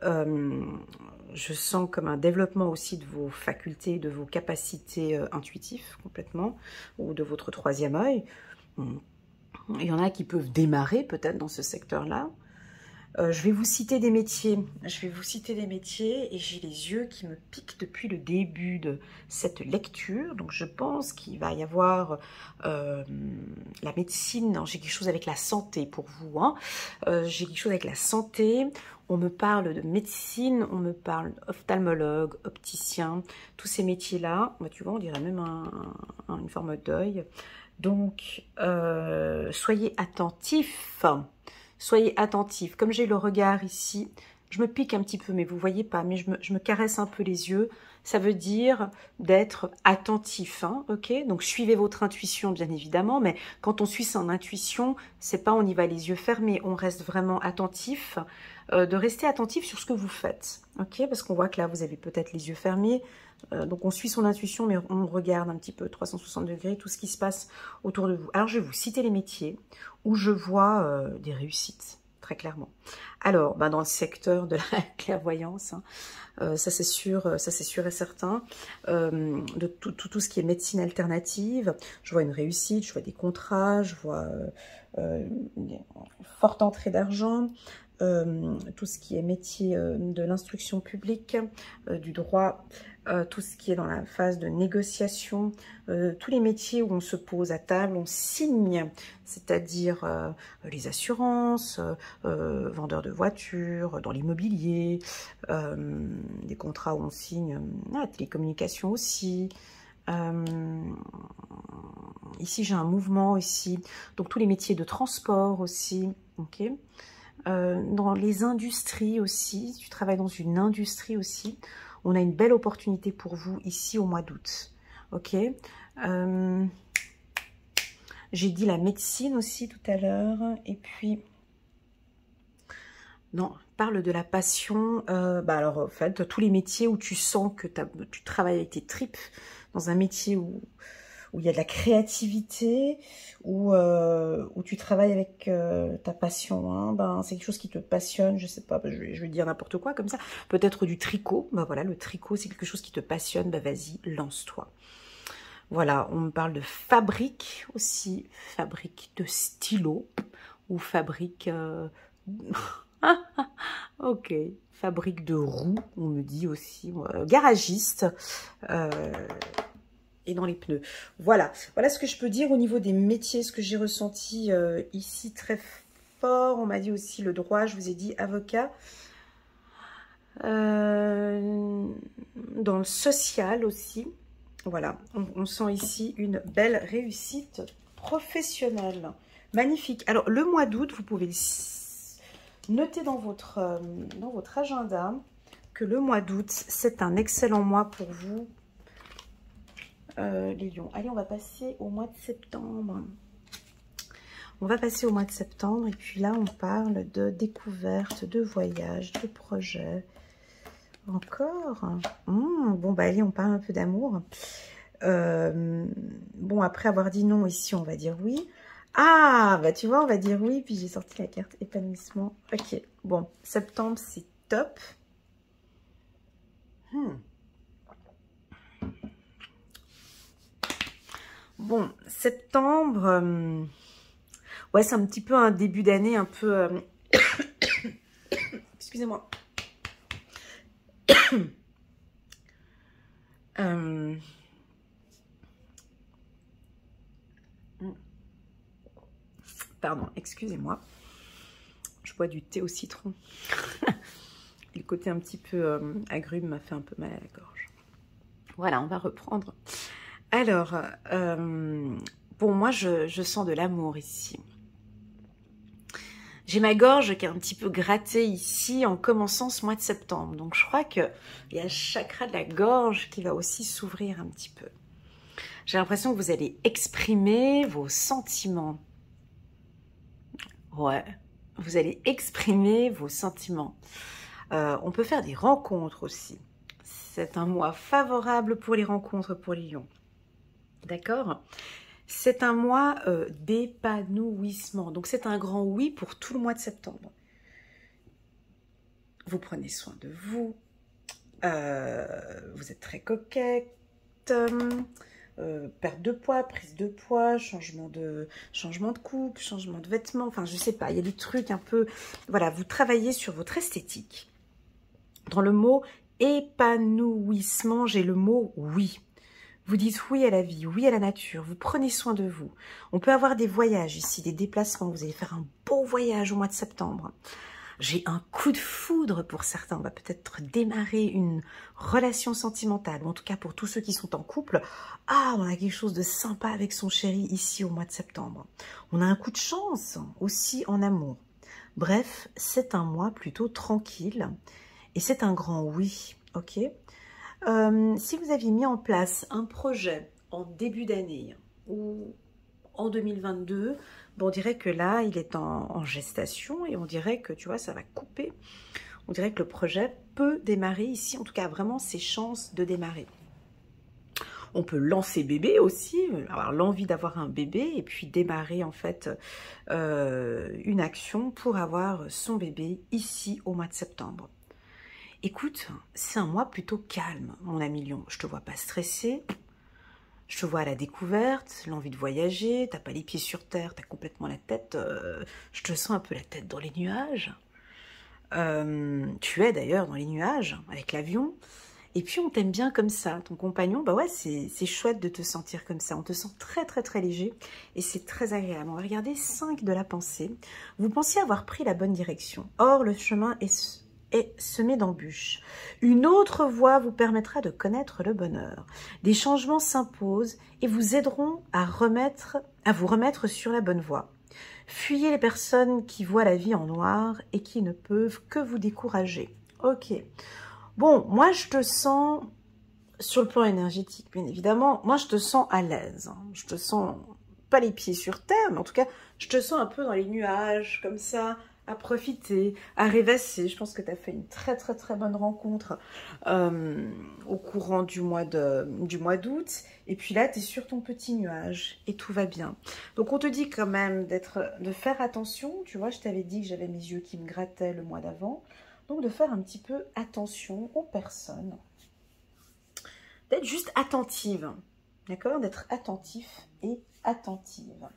je sens comme un développement aussi de vos facultés, de vos capacités intuitives complètement, ou de votre troisième œil. Il y en a qui peuvent démarrer peut-être dans ce secteur-là. Je vais vous citer des métiers. Je vais vous citer des métiers et j'ai les yeux qui me piquent depuis le début de cette lecture. Donc je pense qu'il va y avoir la médecine. J'ai quelque chose avec la santé pour vous. Hein. J'ai quelque chose avec la santé. On me parle de médecine, on me parle d'ophtalmologue, opticien. Tous ces métiers-là, bah, tu vois, on dirait même une forme d'œil. Donc, soyez attentifs. Soyez attentifs. Comme j'ai le regard ici, je me pique un petit peu, mais vous ne voyez pas, mais je me caresse un peu les yeux. Ça veut dire d'être attentif, hein, ok? Donc, suivez votre intuition, bien évidemment, mais quand on suit son intuition, c'est pas on y va les yeux fermés, on reste vraiment attentif, de rester attentif sur ce que vous faites, ok? Parce qu'on voit que là, vous avez peut-être les yeux fermés, donc on suit son intuition, mais on regarde un petit peu 360 degrés, tout ce qui se passe autour de vous. Alors, je vais vous citer les métiers où je vois des réussites, très clairement. Alors, ben, dans le secteur de la clairvoyance, hein, ça c'est sûr et certain. De tout ce qui est médecine alternative, je vois une réussite, je vois des contrats, je vois une forte entrée d'argent. Tout ce qui est métier de l'instruction publique, du droit, tout ce qui est dans la phase de négociation, tous les métiers où on se pose à table, on signe, c'est-à-dire les assurances, vendeurs de voitures, dans l'immobilier, des contrats où on signe, la télécommunication aussi. Ici j'ai un mouvement ici, donc tous les métiers de transport aussi, ok. Dans les industries aussi, si tu travailles dans une industrie aussi, on a une belle opportunité pour vous ici au mois d'août. Ok. J'ai dit la médecine aussi tout à l'heure. Et puis, non, parle de la passion. Bah alors, en fait, tous les métiers où tu sens que tu travailles avec tes tripes, dans un métier où où il y a de la créativité, où tu travailles avec ta passion, hein, ben, c'est quelque chose qui te passionne, je sais pas, ben, je vais dire n'importe quoi comme ça, peut-être du tricot, ben voilà, le tricot c'est quelque chose qui te passionne, ben vas-y, lance-toi. Voilà, on me parle de fabrique aussi, fabrique de stylo, ou fabrique... ok, fabrique de roues, on me dit aussi, garagiste, et dans les pneus. Voilà, voilà ce que je peux dire au niveau des métiers, ce que j'ai ressenti ici très fort. On m'a dit aussi le droit, je vous ai dit avocat. Dans le social aussi. Voilà, on sent ici une belle réussite professionnelle. Magnifique. Alors, le mois d'août, vous pouvez noter dans votre agenda que le mois d'août, c'est un excellent mois pour vous, les lions. Allez, on va passer au mois de septembre. On va passer au mois de septembre et puis là, on parle de découverte, de voyage, de projet. Encore bon, bah allez, on parle un peu d'amour. Bon, après avoir dit non ici, on va dire oui. Ah, bah tu vois, on va dire oui. Puis j'ai sorti la carte épanouissement. Ok, bon, septembre, c'est top. Bon, septembre, ouais, c'est un petit peu un début d'année un peu... Excusez-moi. Pardon, excusez-moi. Je bois du thé au citron. Le côté un petit peu agrume m'a fait un peu mal à la gorge. Voilà, on va reprendre. Alors, bon, moi, je sens de l'amour ici. J'ai ma gorge qui est un petit peu grattée ici en commençant ce mois de septembre. Donc, je crois qu'il y a le chakra de la gorge qui va aussi s'ouvrir un petit peu. J'ai l'impression que vous allez exprimer vos sentiments. Ouais, vous allez exprimer vos sentiments. On peut faire des rencontres aussi. C'est un mois favorable pour les rencontres pour les lions. D'accord? C'est un mois d'épanouissement. Donc, c'est un grand oui pour tout le mois de septembre. Vous prenez soin de vous. Vous êtes très coquette. Perte de poids, prise de poids, changement de coupe, changement de vêtements. Enfin, je sais pas. Il y a des trucs un peu... Voilà, vous travaillez sur votre esthétique. Dans le mot épanouissement, j'ai le mot oui. Vous dites oui à la vie, oui à la nature, vous prenez soin de vous. On peut avoir des voyages ici, des déplacements. Vous allez faire un beau voyage au mois de septembre. J'ai un coup de foudre pour certains. On va peut-être démarrer une relation sentimentale. En tout cas, pour tous ceux qui sont en couple, ah, on a quelque chose de sympa avec son chéri ici au mois de septembre. On a un coup de chance aussi en amour. Bref, c'est un mois plutôt tranquille. Et c'est un grand oui, ok? Si vous aviez mis en place un projet en début d'année ou en 2022, bon, on dirait que là, il est en gestation et on dirait que, tu vois, ça va couper. On dirait que le projet peut démarrer ici, en tout cas, vraiment ses chances de démarrer. On peut lancer bébé aussi, avoir l'envie d'avoir un bébé et puis démarrer en fait une action pour avoir son bébé ici au mois de septembre. Écoute, c'est un mois plutôt calme, mon ami Lion. Je te vois pas stressé, je te vois à la découverte, l'envie de voyager, t'as pas les pieds sur terre, t'as complètement la tête, je te sens un peu la tête dans les nuages. Tu es d'ailleurs dans les nuages, avec l'avion, et puis on t'aime bien comme ça. Ton compagnon, bah ouais, c'est chouette de te sentir comme ça. On te sent très très très léger, et c'est très agréable. On va regarder 5 de la pensée. Vous pensiez avoir pris la bonne direction. Or, le chemin est semé d'embûches. Une autre voie vous permettra de connaître le bonheur. Des changements s'imposent et vous aideront à vous remettre sur la bonne voie. Fuyez les personnes qui voient la vie en noir et qui ne peuvent que vous décourager. Ok. Bon, moi je te sens, sur le plan énergétique, bien évidemment, moi je te sens à l'aise. Je te sens pas les pieds sur terre, mais en tout cas, je te sens un peu dans les nuages, comme ça, à profiter, à rêvasser. Je pense que tu as fait une très très très bonne rencontre au courant du mois d'août. Et puis là, tu es sur ton petit nuage et tout va bien. Donc on te dit quand même de faire attention. Tu vois, je t'avais dit que j'avais mes yeux qui me grattaient le mois d'avant. Donc de faire un petit peu attention aux personnes. D'être juste attentive. D'accord? D'être attentif et attentive.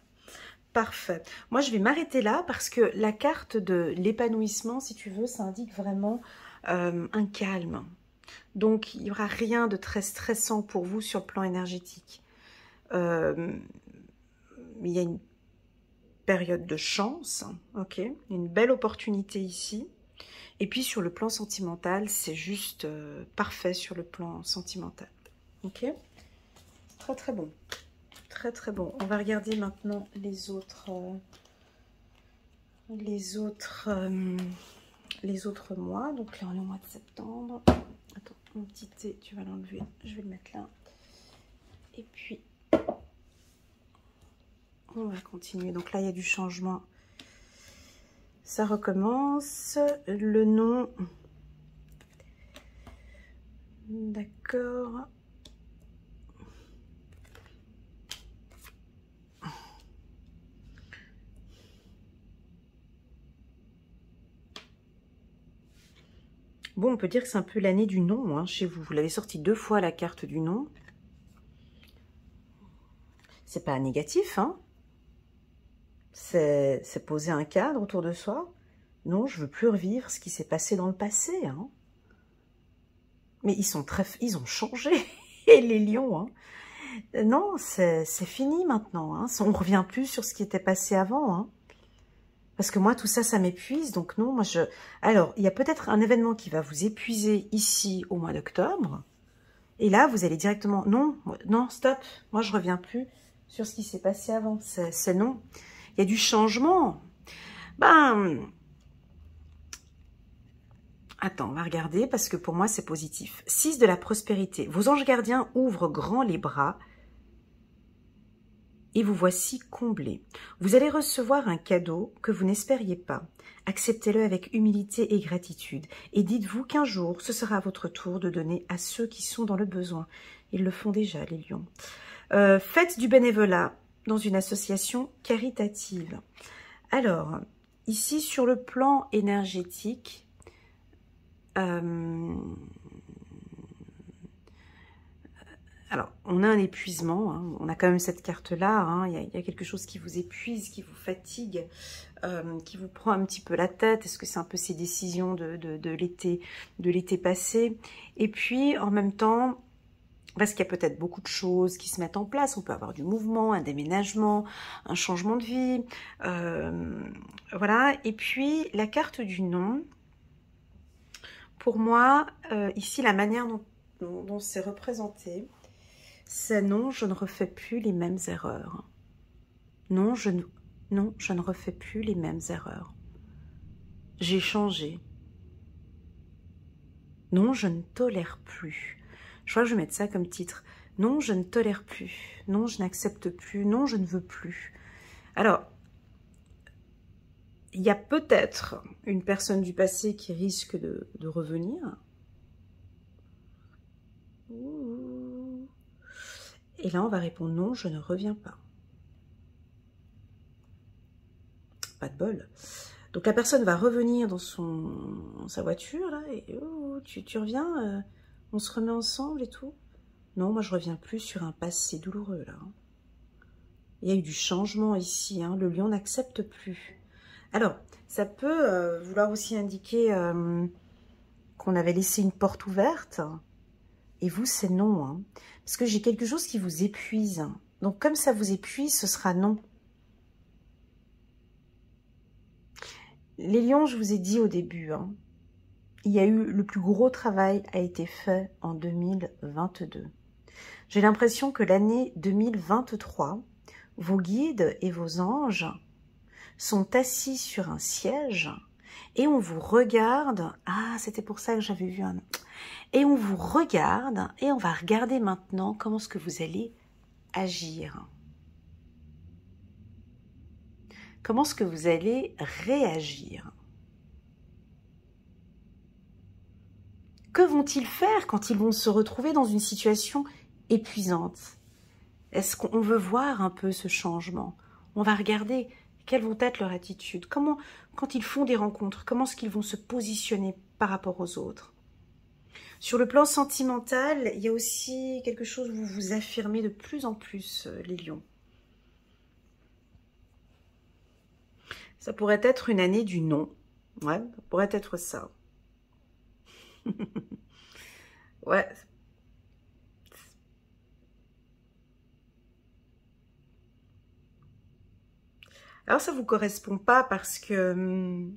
Parfait. Moi, je vais m'arrêter là parce que la carte de l'épanouissement, si tu veux, ça indique vraiment un calme. Donc, il n'y aura rien de très stressant pour vous sur le plan énergétique. Il y a une période de chance, ok, une belle opportunité ici. Et puis, sur le plan sentimental, c'est juste parfait sur le plan sentimental. Ok? Très, très bon. Très très bon. On va regarder maintenant les autres mois. Donc là on est au mois de septembre. Attends, mon petit thé, tu vas l'enlever. Je vais le mettre là. Et puis on va continuer. Donc là il y a du changement. Ça recommence. Le nom. D'accord. Bon, on peut dire que c'est un peu l'année du non hein, chez vous. Vous l'avez sorti 2 fois la carte du non. C'est pas négatif, hein. C'est poser un cadre autour de soi. Non, je veux plus revivre ce qui s'est passé dans le passé, hein. Mais ils ont changé, les lions, hein. Non, c'est fini maintenant, hein. On ne revient plus sur ce qui était passé avant, hein. Parce que moi, tout ça, ça m'épuise. Donc non, moi, Alors, il y a peut-être un événement qui va vous épuiser ici au mois d'octobre. Et là, vous allez directement... Non, non, stop. Moi, je reviens plus sur ce qui s'est passé avant. C'est non. Il y a du changement. Ben... Attends, on va regarder parce que pour moi, c'est positif. 6 de la prospérité. Vos anges gardiens ouvrent grand les bras et vous voici comblés. Vous allez recevoir un cadeau que vous n'espériez pas. Acceptez-le avec humilité et gratitude. Et dites-vous qu'un jour, ce sera à votre tour de donner à ceux qui sont dans le besoin. Ils le font déjà, les lions. Faites du bénévolat dans une association caritative. Alors, ici, sur le plan énergétique, alors, on a un épuisement, hein. On a quand même cette carte-là, hein. Il y a quelque chose qui vous épuise, qui vous fatigue, qui vous prend un petit peu la tête. Est-ce que c'est un peu ces décisions de l'été passé? Et puis, en même temps, parce qu'il y a peut-être beaucoup de choses qui se mettent en place. On peut avoir du mouvement, un déménagement, un changement de vie. Voilà. Et puis, la carte du non, pour moi, ici, la manière dont c'est représenté, c'est non, je ne refais plus les mêmes erreurs. Non, je ne refais plus les mêmes erreurs. J'ai changé. Non, je ne tolère plus. Je crois que je vais mettre ça comme titre. Non, je ne tolère plus. Non, je n'accepte plus. Non, je ne veux plus. Alors, il y a peut-être une personne du passé qui risque de revenir. Et là, on va répondre non, je ne reviens pas. Pas de bol. Donc, la personne va revenir dans sa voiture, là, et tu reviens, on se remet ensemble et tout. Non, moi, je reviens plus sur un passé douloureux, là. Il y a eu du changement ici, hein. Le lion n'accepte plus. Alors, ça peut vouloir aussi indiquer qu'on avait laissé une porte ouverte. Et vous, c'est non, hein. Parce que j'ai quelque chose qui vous épuise. Donc, comme ça vous épuise, ce sera non. Les lions, je vous ai dit au début, hein, il y a eu le plus gros travail a été fait en 2022. J'ai l'impression que l'année 2023, vos guides et vos anges sont assis sur un siège et on vous regarde. Ah, c'était pour ça que j'avais vu un... Et on vous regarde et on va regarder maintenant comment est-ce que vous allez agir. Comment est-ce que vous allez réagir? Que vont-ils faire quand ils vont se retrouver dans une situation épuisante? Est-ce qu'on veut voir un peu ce changement? On va regarder quelles vont être leurs attitudes. Comment, quand ils font des rencontres, comment est-ce qu'ils vont se positionner par rapport aux autres? Sur le plan sentimental, il y a aussi quelque chose où vous vous affirmez de plus en plus, les lions. Ça pourrait être une année du non. Ouais, ça pourrait être ça. Ouais. Alors ça vous correspond pas parce que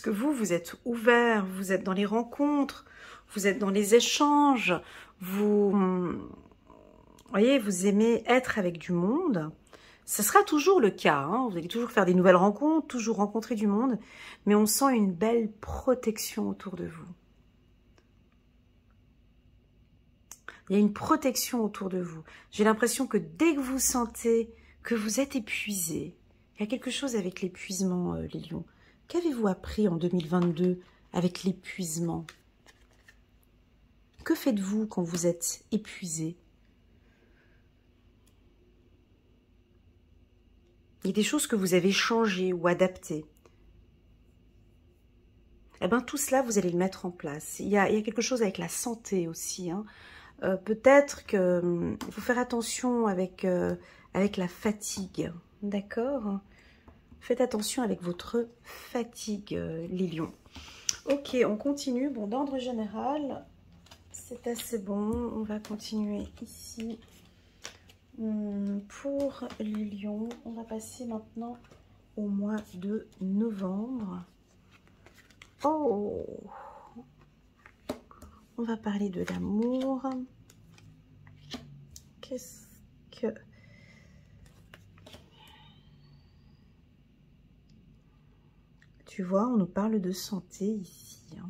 vous êtes ouvert, vous êtes dans les rencontres, vous êtes dans les échanges, vous voyez, vous aimez être avec du monde. Ce sera toujours le cas, hein. Vous allez toujours faire des nouvelles rencontres, toujours rencontrer du monde, mais on sent une belle protection autour de vous. Il y a une protection autour de vous. J'ai l'impression que dès que vous sentez que vous êtes épuisé, il y a quelque chose avec l'épuisement, les lions. Qu'avez-vous appris en 2022 avec l'épuisement? Que faites-vous quand vous êtes épuisé? Il y a des choses que vous avez changées ou adaptées. Eh bien, tout cela, vous allez le mettre en place. Il y a quelque chose avec la santé aussi, hein. Peut-être qu'il faut faire attention avec la fatigue, d'accord? Faites attention avec votre fatigue, les lions. Ok, on continue. Bon, d'ordre général, c'est assez bon. On va continuer ici. Pour les lions, on va passer maintenant au mois de novembre. Oh! On va parler de l'amour. Qu'est-ce que... Tu vois, on nous parle de santé ici, hein.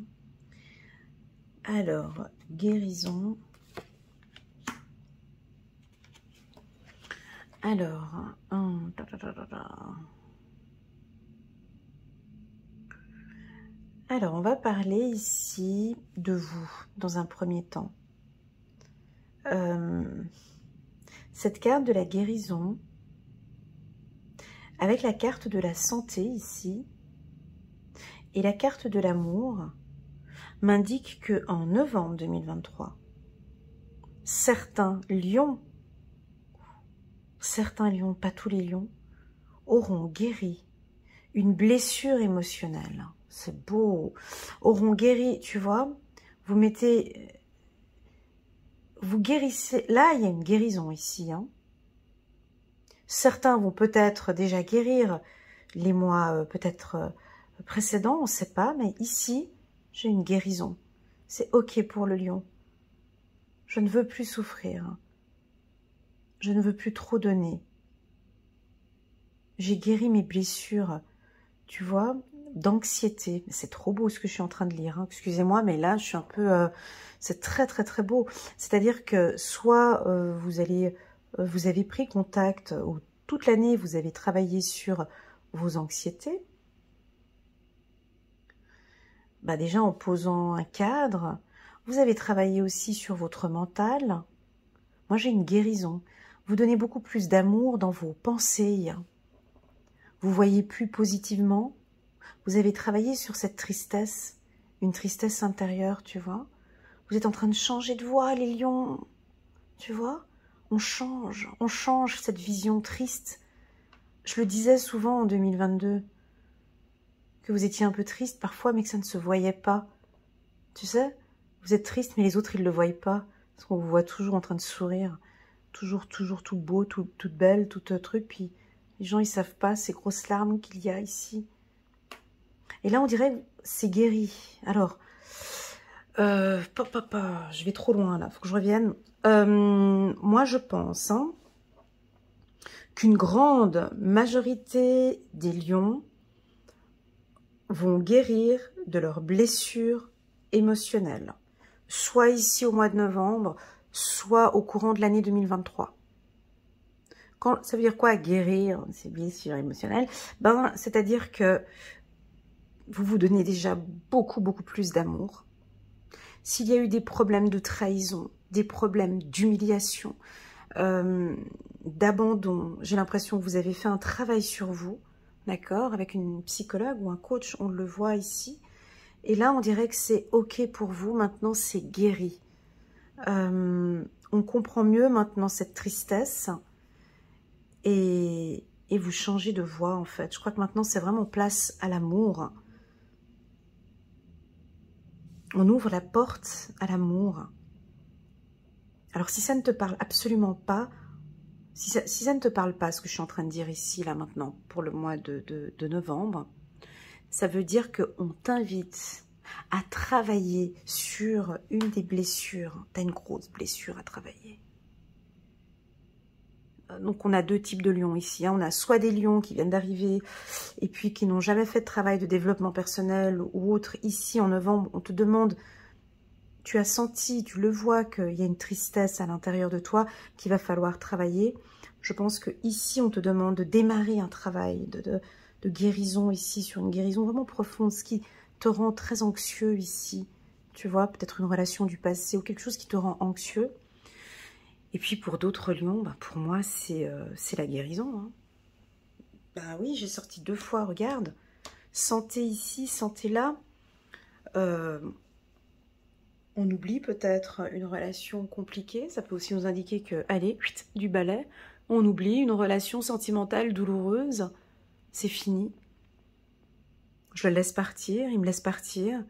Alors, guérison. Alors, on va parler ici de vous, dans un premier temps. Cette carte de la guérison, avec la carte de la santé ici, et la carte de l'amour, m'indique qu'en novembre 2023, certains lions, pas tous les lions, auront guéri une blessure émotionnelle. C'est beau. Auront guéri, tu vois, vous guérissez. Là, il y a une guérison ici, hein. Certains vont peut-être déjà guérir les mois peut-être précédents, on ne sait pas, mais ici, j'ai une guérison. C'est ok pour le lion. Je ne veux plus souffrir. Je ne veux plus trop donner. J'ai guéri mes blessures, tu vois, d'anxiété. C'est trop beau ce que je suis en train de lire, hein. Excusez-moi, mais là, je suis un peu... c'est très, très, très beau. C'est-à-dire que soit vous avez pris contact, ou toute l'année, vous avez travaillé sur vos anxiétés. Bah déjà, en posant un cadre, vous avez travaillé aussi sur votre mental. Moi, j'ai une guérison. Vous donnez beaucoup plus d'amour dans vos pensées. Vous voyez plus positivement. Vous avez travaillé sur cette tristesse, une tristesse intérieure, tu vois. Vous êtes en train de changer de voix, les lions. Tu vois, on change cette vision triste. Je le disais souvent en 2022, que vous étiez un peu triste parfois, mais que ça ne se voyait pas. Tu sais, vous êtes triste, mais les autres, ils ne le voient pas. Parce qu'on vous voit toujours en train de sourire. Toujours tout beau, toute belle, tout truc. Puis les gens, ils savent pas ces grosses larmes qu'il y a ici. Et là, on dirait que c'est guéri. Alors, je vais trop loin là, faut que je revienne. Moi, je pense qu'une grande majorité des lions vont guérir de leurs blessures émotionnelles. Soit ici au mois de novembre, soit au courant de l'année 2023. Ça veut dire quoi, guérir ces blessures émotionnelles? C'est-à-dire que vous vous donnez déjà beaucoup plus d'amour. s'il y a eu des problèmes de trahison, des problèmes d'humiliation, d'abandon, j'ai l'impression que vous avez fait un travail sur vous, d'accord, avec une psychologue ou un coach, on le voit ici. Et là, on dirait que c'est OK pour vous, maintenant c'est guéri. On comprend mieux maintenant cette tristesse et vous changez de voie en fait. Je crois que maintenant c'est vraiment place à l'amour. On ouvre la porte à l'amour. Alors si ça ne te parle absolument pas, si ça ne te parle pas, ce que je suis en train de dire ici, là maintenant, pour le mois de novembre, ça veut dire qu'on t'invite à travailler sur une des blessures. Tu as une grosse blessure à travailler. Donc on a deux types de lions ici. On a soit des lions qui viennent d'arriver et puis qui n'ont jamais fait de travail de développement personnel ou autre. Ici en novembre, on te demande, tu as senti, tu le vois qu'il y a une tristesse à l'intérieur de toi qu'il va falloir travailler. Je pense que ici on te demande de démarrer un travail de guérison ici, sur une guérison vraiment profonde, ce qui te rend très anxieux ici. Tu vois, peut-être une relation du passé ou quelque chose qui te rend anxieux. Et puis pour d'autres lions, bah pour moi, c'est la guérison. Hein. Bah oui, j'ai sorti 2 fois, regarde. Santé ici, santé là. On oublie peut-être une relation compliquée. Ça peut aussi nous indiquer que, allez, du balai. On oublie une relation sentimentale douloureuse. C'est fini. Je le laisse partir, il me laisse partir.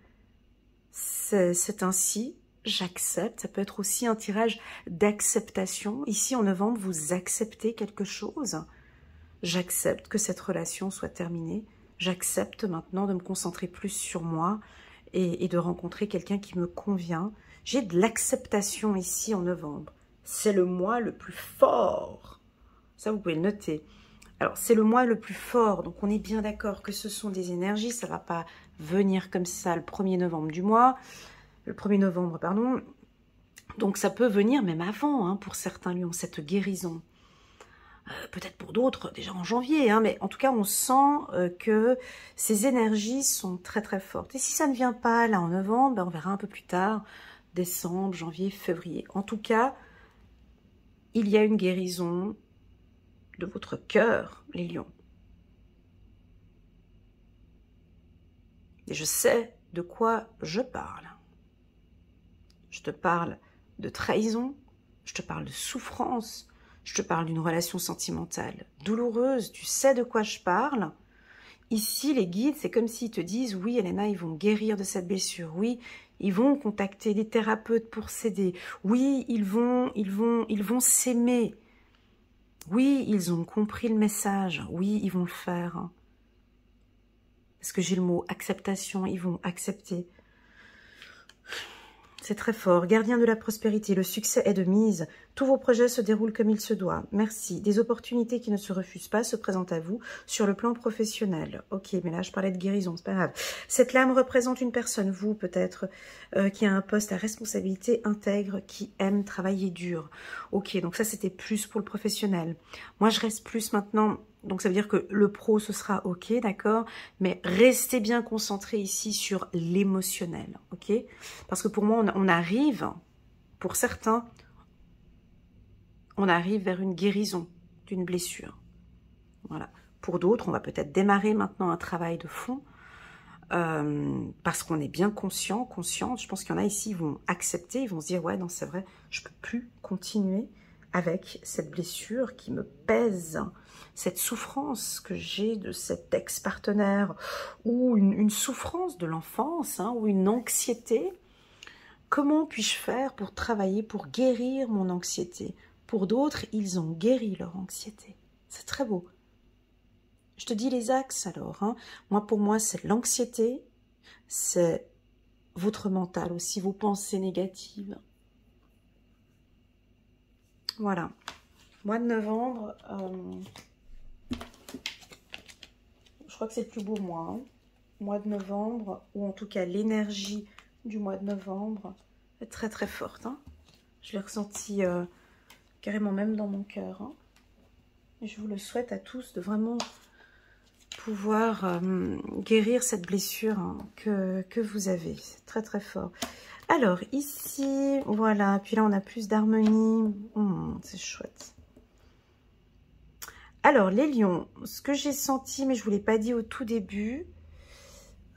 C'est ainsi. J'accepte, ça peut être aussi un tirage d'acceptation. Ici, en novembre, vous acceptez quelque chose. J'accepte que cette relation soit terminée. J'accepte maintenant de me concentrer plus sur moi et de rencontrer quelqu'un qui me convient. J'ai de l'acceptation ici en novembre. C'est le mois le plus fort. Ça, vous pouvez le noter. Alors, c'est le mois le plus fort, donc on est bien d'accord que ce sont des énergies. Ça ne va pas venir comme ça le 1er novembre du mois. Le 1er novembre, pardon. Donc ça peut venir même avant, hein, pour certains lions, cette guérison. Peut-être pour d'autres, déjà en janvier, hein, mais en tout cas, on sent que ces énergies sont très très fortes. Et si ça ne vient pas là en novembre, ben, on verra un peu plus tard, décembre, janvier, février. En tout cas, il y a une guérison de votre cœur, les lions. Et je sais de quoi je parle. Je te parle de trahison, je te parle de souffrance, je te parle d'une relation sentimentale douloureuse, tu sais de quoi je parle. Ici, les guides, c'est comme s'ils te disent, oui, Elena, ils vont guérir de cette blessure, oui, ils vont contacter des thérapeutes pour s'aider, oui, ils vont s'aimer, oui, ils ont compris le message, oui, ils vont le faire. Parce que j'ai le mot acceptation, ils vont accepter. C'est très fort. Gardien de la prospérité, le succès est de mise. Tous vos projets se déroulent comme il se doit. Merci. Des opportunités qui ne se refusent pas se présentent à vous sur le plan professionnel. Ok, mais là je parlais de guérison, c'est pas grave. Cette lame représente une personne, vous peut-être, qui a un poste à responsabilité intègre, qui aime travailler dur. Ok, donc ça c'était plus pour le professionnel. Moi je reste plus maintenant... Donc ça veut dire que le pro, ce sera ok, d'accord, mais restez bien concentré ici sur l'émotionnel, ok? Parce que pour moi, on arrive, pour certains, on arrive vers une guérison d'une blessure. Voilà. Pour d'autres, on va peut-être démarrer maintenant un travail de fond, parce qu'on est bien consciente. Je pense qu'il y en a ici, ils vont accepter, ils vont se dire, ouais, non, c'est vrai, je peux plus continuer avec cette blessure qui me pèse, cette souffrance que j'ai de cet ex-partenaire, ou une souffrance de l'enfance, hein, ou une anxiété. Comment puis-je faire pour travailler, pour guérir mon anxiété? Pour d'autres, ils ont guéri leur anxiété. C'est très beau. Je te dis les axes alors. Hein. Moi, pour moi, c'est l'anxiété, c'est votre mental aussi, vos pensées négatives. Voilà. Mois de novembre, je crois que c'est le plus beau mois. Hein. Mois de novembre, ou en tout cas l'énergie du mois de novembre est très très forte. Hein. Je l'ai ressenti carrément même dans mon cœur. Hein. Et je vous le souhaite à tous de vraiment pouvoir guérir cette blessure hein, que vous avez. C'est très très fort. Alors ici, voilà, puis là on a plus d'harmonie. C'est chouette. Alors les lions, ce que j'ai senti, mais je ne vous l'ai pas dit au tout début.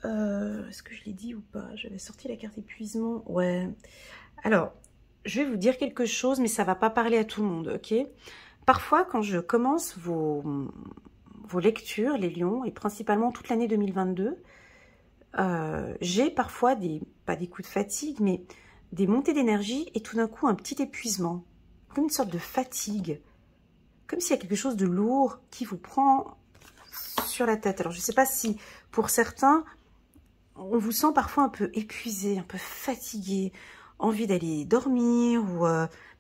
Est-ce que je l'ai dit ou pas? J'avais sorti la carte épuisement. Ouais. Alors, je vais vous dire quelque chose, mais ça ne va pas parler à tout le monde, ok? Parfois, quand je commence vos lectures, les lions, et principalement toute l'année 2022, j'ai parfois pas des coups de fatigue, mais des montées d'énergie et tout d'un coup un petit épuisement, comme une sorte de fatigue, comme s'il y a quelque chose de lourd qui vous prend sur la tête. Alors, je ne sais pas si pour certains, on vous sent parfois un peu épuisé, un peu fatigué, envie d'aller dormir,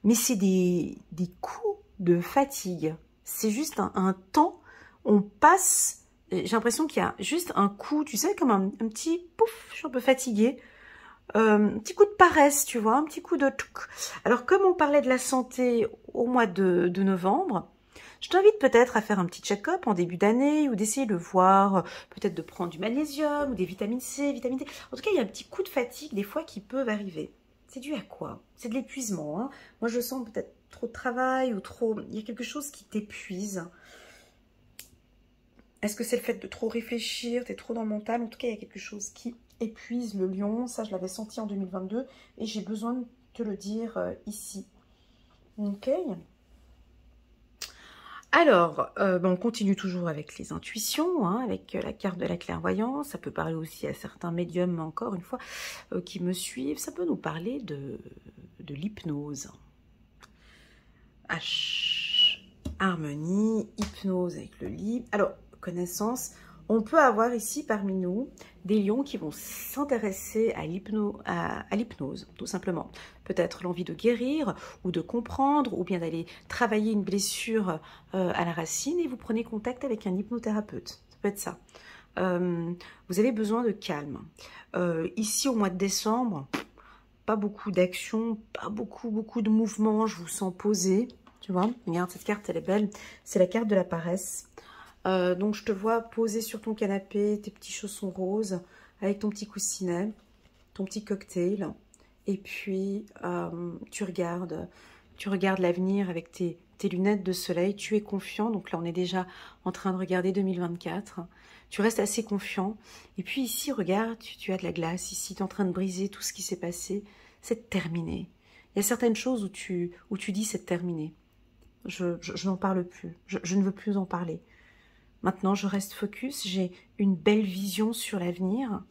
mais c'est des coups de fatigue. C'est juste un temps, on passe, j'ai l'impression qu'il y a juste un coup, tu sais, comme un petit pouf, je suis un peu fatiguée, un petit coup de paresse, tu vois, un petit coup de... Alors, comme on parlait de la santé au mois de novembre, je t'invite peut-être à faire un petit check-up en début d'année ou d'essayer de voir, peut-être de prendre du magnésium ou des vitamines C, vitamine D. En tout cas, il y a un petit coup de fatigue des fois qui peuvent arriver. C'est dû à quoi? C'est de l'épuisement. Hein. Moi, je sens peut-être trop de travail ou trop... Il y a quelque chose qui t'épuise. Est-ce que c'est le fait de trop réfléchir? T'es trop dans le mental? En tout cas, il y a quelque chose qui épuise le lion. Ça, je l'avais senti en 2022 et j'ai besoin de te le dire ici. Ok. Alors, on continue toujours avec les intuitions, hein, avec la carte de la clairvoyance. Ça peut parler aussi à certains médiums, encore une fois, qui me suivent. Ça peut nous parler de l'hypnose. H, harmonie, hypnose avec le lit. Alors, connaissance, on peut avoir ici parmi nous des lions qui vont s'intéresser à l'hypnose, tout simplement. Peut-être l'envie de guérir ou de comprendre ou bien d'aller travailler une blessure à la racine et vous prenez contact avec un hypnothérapeute. Ça peut être ça. Vous avez besoin de calme. Ici, au mois de décembre, pas beaucoup d'action, pas beaucoup de mouvements. Je vous sens posé. Tu vois, regarde, cette carte, elle est belle. C'est la carte de la paresse. Donc, je te vois posé sur ton canapé, tes petits chaussons roses, avec ton petit coussinet, ton petit cocktail. Et puis, tu regardes l'avenir avec tes lunettes de soleil. Tu es confiant. Donc là, on est déjà en train de regarder 2024. Tu restes assez confiant. Et puis ici, regarde, tu as de la glace. Ici, tu es en train de briser tout ce qui s'est passé. C'est terminé. Il y a certaines choses où tu dis c'est terminé. Je n'en parle plus. Je ne veux plus en parler. Maintenant, je reste focus. J'ai une belle vision sur l'avenir.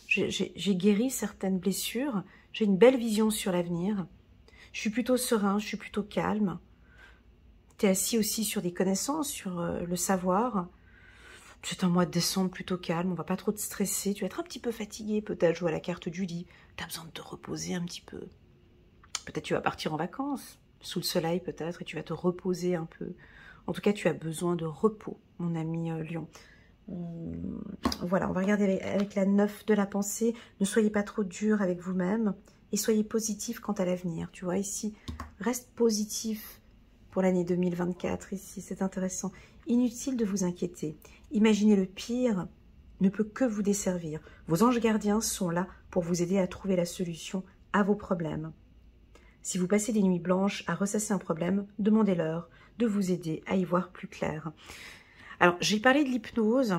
J'ai guéri certaines blessures. J'ai une belle vision sur l'avenir. Je suis plutôt serein, je suis plutôt calme. Tu es assis aussi sur des connaissances, sur le savoir. C'est un mois de décembre plutôt calme, on va pas trop te stresser. Tu vas être un petit peu fatigué, peut-être jouer à la carte du lit. Tu as besoin de te reposer un petit peu. Peut-être tu vas partir en vacances, sous le soleil peut-être, et tu vas te reposer un peu. En tout cas, tu as besoin de repos, mon ami Lion. Voilà, on va regarder avec la 9 de la pensée. Ne soyez pas trop dur avec vous-même et soyez positif quant à l'avenir. Tu vois, ici, reste positif pour l'année 2024. Ici, c'est intéressant. Inutile de vous inquiéter. Imaginez le pire ne peut que vous desservir. Vos anges gardiens sont là pour vous aider à trouver la solution à vos problèmes. Si vous passez des nuits blanches à ressasser un problème, demandez-leur de vous aider à y voir plus clair. Alors, j'ai parlé de l'hypnose.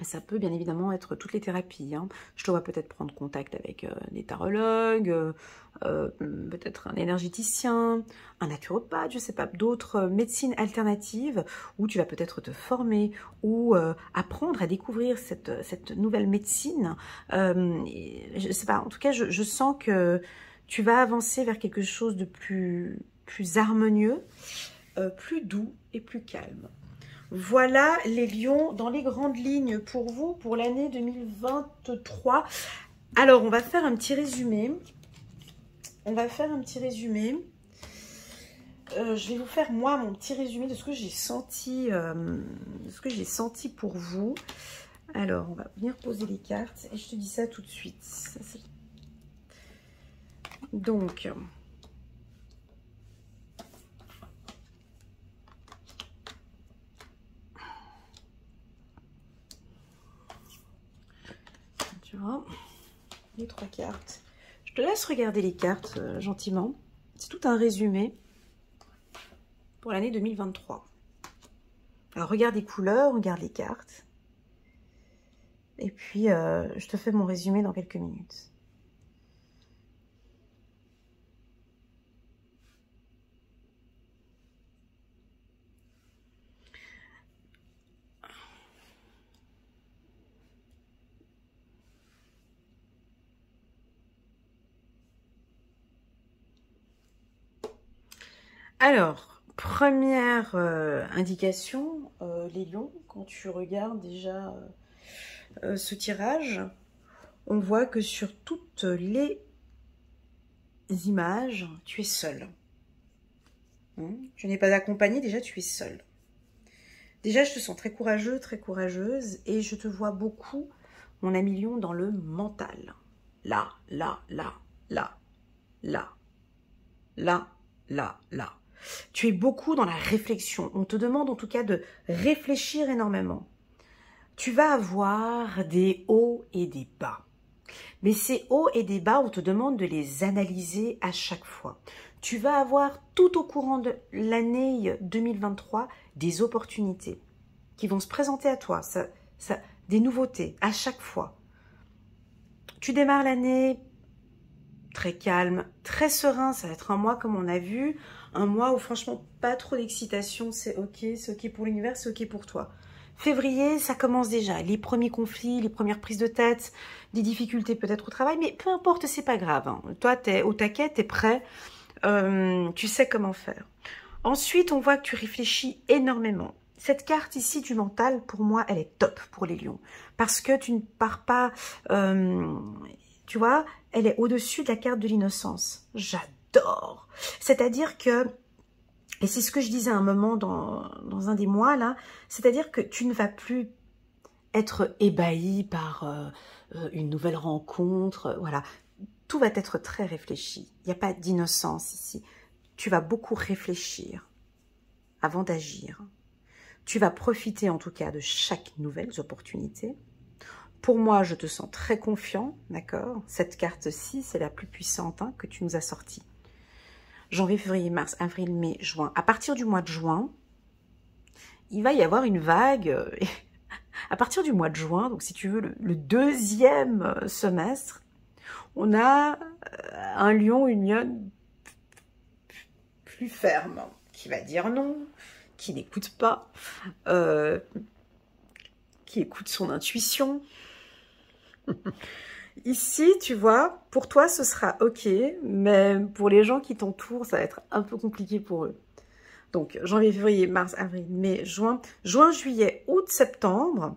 Ça peut bien évidemment être toutes les thérapies. Hein. Je te vois peut-être prendre contact avec des tarologues, peut-être un énergéticien, un naturopathe, je ne sais pas, d'autres médecines alternatives où tu vas peut-être te former ou apprendre à découvrir cette nouvelle médecine. Je ne sais pas, en tout cas, je sens que tu vas avancer vers quelque chose de plus harmonieux, plus doux et plus calme. Voilà les lions dans les grandes lignes pour vous, pour l'année 2023. Alors, on va faire un petit résumé. Je vais vous faire, moi, mon petit résumé de ce que j'ai senti, pour vous. Alors, on va venir poser les cartes et je te dis ça tout de suite. Donc... Alors, les 3 cartes. Je te laisse regarder les cartes gentiment. C'est tout un résumé pour l'année 2023. Alors, regarde les couleurs, regarde les cartes. Et puis, je te fais mon résumé dans quelques minutes. Alors, première indication, les lions, quand tu regardes déjà ce tirage, on voit que sur toutes les images, tu es seul. Tu n'es pas accompagné, déjà tu es seul. Déjà, je te sens très courageux, très courageuse, et je te vois beaucoup, mon ami lion, dans le mental. Là, là, là, là, là, là, là, là. Tu es beaucoup dans la réflexion. On te demande en tout cas de réfléchir énormément. Tu vas avoir des hauts et des bas. Mais ces hauts et des bas, on te demande de les analyser à chaque fois. Tu vas avoir tout au courant de l'année 2023 des opportunités qui vont se présenter à toi, des nouveautés à chaque fois. Tu démarres l'année très calme, très serein, ça va être un mois comme on a vu, un mois où franchement pas trop d'excitation, c'est ok pour l'univers, c'est ok pour toi. Février, ça commence déjà, les premiers conflits, les premières prises de tête, des difficultés peut-être au travail, mais peu importe, c'est pas grave. Hein. Toi, t'es au taquet, t'es prêt, tu sais comment faire. Ensuite, on voit que tu réfléchis énormément. Cette carte ici du mental, pour moi, elle est top pour les lions. Parce que tu ne pars pas, tu vois, elle est au-dessus de la carte de l'innocence. J'adore. C'est-à-dire que, et c'est ce que je disais à un moment dans un des mois, là, c'est-à-dire que tu ne vas plus être ébahi par une nouvelle rencontre, voilà. Tout va être très réfléchi. Il n'y a pas d'innocence ici. Tu vas beaucoup réfléchir avant d'agir. Tu vas profiter en tout cas de chaque nouvelle opportunité. Pour moi, je te sens très confiant, d'accord? Cette carte-ci, c'est la plus puissante que tu nous as sortie. Janvier, février, mars, avril, mai, juin. À partir du mois de juin, il va y avoir une vague. À partir du mois de juin, donc si tu veux, le deuxième semestre, on a un lion, une lionne plus ferme, qui va dire non, qui n'écoute pas, qui écoute son intuition. Ici, tu vois, pour toi, ce sera ok, mais pour les gens qui t'entourent, ça va être un peu compliqué pour eux. Donc, janvier, février, mars, avril, mai, juin, juillet, août, septembre,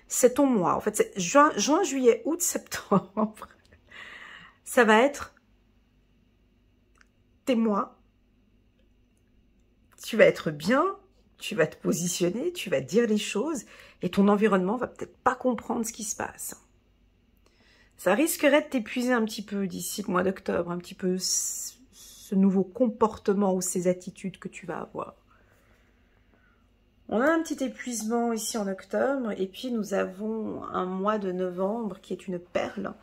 c'est ton mois. En fait, c'est juin, juillet, août, septembre. Ça va être tes mois. Tu vas être bien, tu vas te positionner, tu vas dire les choses et ton environnement va peut-être pas comprendre ce qui se passe. Ça risquerait de t'épuiser un petit peu d'ici le mois d'octobre, un petit peu ce nouveau comportement ou ces attitudes que tu vas avoir. On a un petit épuisement ici en octobre et puis nous avons un mois de novembre qui est une perle.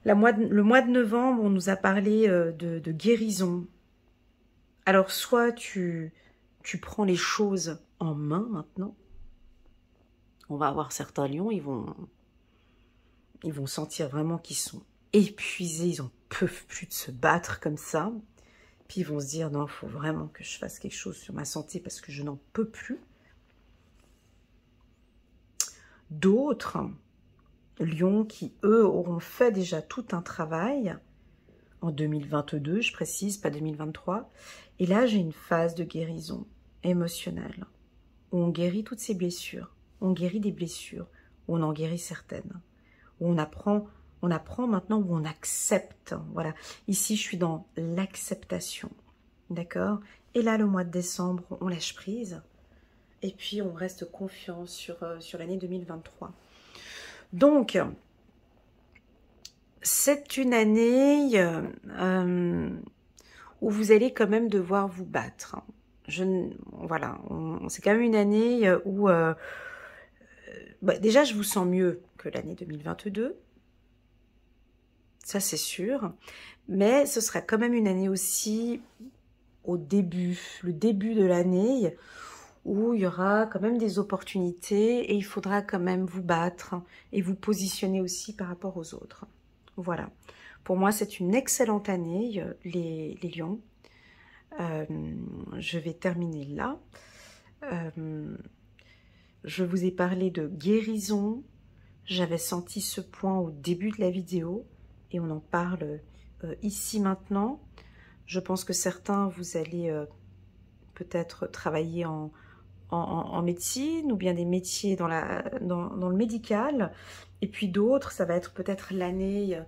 Le mois de novembre, on nous a parlé de guérison. Alors, soit tu prends les choses en main maintenant. On va avoir certains lions, ils vont sentir vraiment qu'ils sont épuisés, ils en peuvent plus de se battre comme ça. Puis ils vont se dire, non, il faut vraiment que je fasse quelque chose sur ma santé parce que je n'en peux plus. D'autres lions qui, eux, auront fait déjà tout un travail en 2022, je précise, pas 2023. Et là, j'ai une phase de guérison émotionnelle où on guérit toutes ces blessures, on guérit des blessures, où on en guérit certaines, où on apprend maintenant, où on accepte. Voilà, ici, je suis dans l'acceptation, d'accord? Et là, le mois de décembre, on lâche prise et puis on reste confiant sur l'année 2023. Donc, c'est une année où vous allez quand même devoir vous battre. Voilà, c'est quand même une année où Bah, déjà, je vous sens mieux que l'année 2022. Ça, c'est sûr. Mais ce sera quand même une année aussi au début, le début de l'année, où il y aura quand même des opportunités et il faudra quand même vous battre et vous positionner aussi par rapport aux autres. Voilà. Pour moi, c'est une excellente année, les lions. Je vais terminer là. Je vous ai parlé de guérison. J'avais senti ce point au début de la vidéo et on en parle ici maintenant. Je pense que certains, vous allez peut-être travailler en médecine ou bien des métiers dans le médical. Et puis d'autres, ça va être peut-être l'année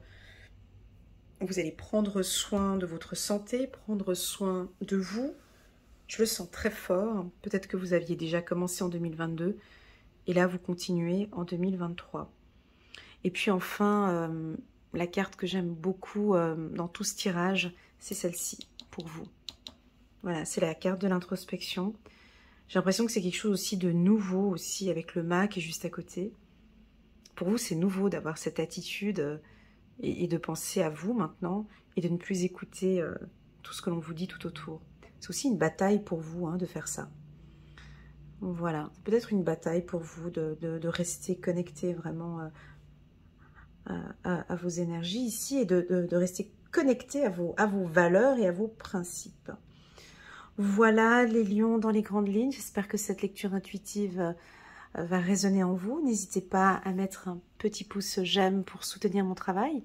où vous allez prendre soin de votre santé, prendre soin de vous. Je le sens très fort. Peut-être que vous aviez déjà commencé en 2022 et là, vous continuez en 2023. Et puis enfin, la carte que j'aime beaucoup dans tout ce tirage, c'est celle-ci pour vous. Voilà, c'est la carte de l'introspection. J'ai l'impression que c'est quelque chose aussi de nouveau aussi avec le mât qui est juste à côté. Pour vous, c'est nouveau d'avoir cette attitude et de penser à vous maintenant et de ne plus écouter tout ce que l'on vous dit tout autour. C'est aussi une bataille pour vous de faire ça. Voilà, peut-être une bataille pour vous de rester connecté vraiment à vos énergies ici et de rester connecté à vos valeurs et à vos principes. Voilà les lions dans les grandes lignes. J'espère que cette lecture intuitive va résonner en vous. N'hésitez pas à mettre un petit pouce j'aime pour soutenir mon travail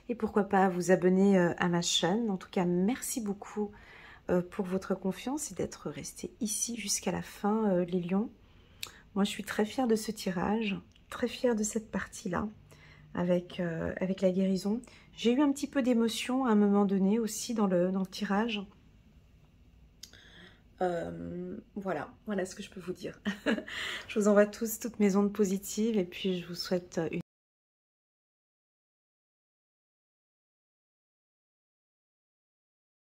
et pourquoi pas vous abonner à ma chaîne. En tout cas, merci beaucoup pour votre confiance et d'être resté ici jusqu'à la fin, les lions. Moi, je suis très fière de ce tirage, très fière de cette partie-là avec la guérison. J'ai eu un petit peu d'émotion à un moment donné aussi dans le tirage. Voilà ce que je peux vous dire. Je vous envoie tous toutes mes ondes positives et puis je vous souhaite une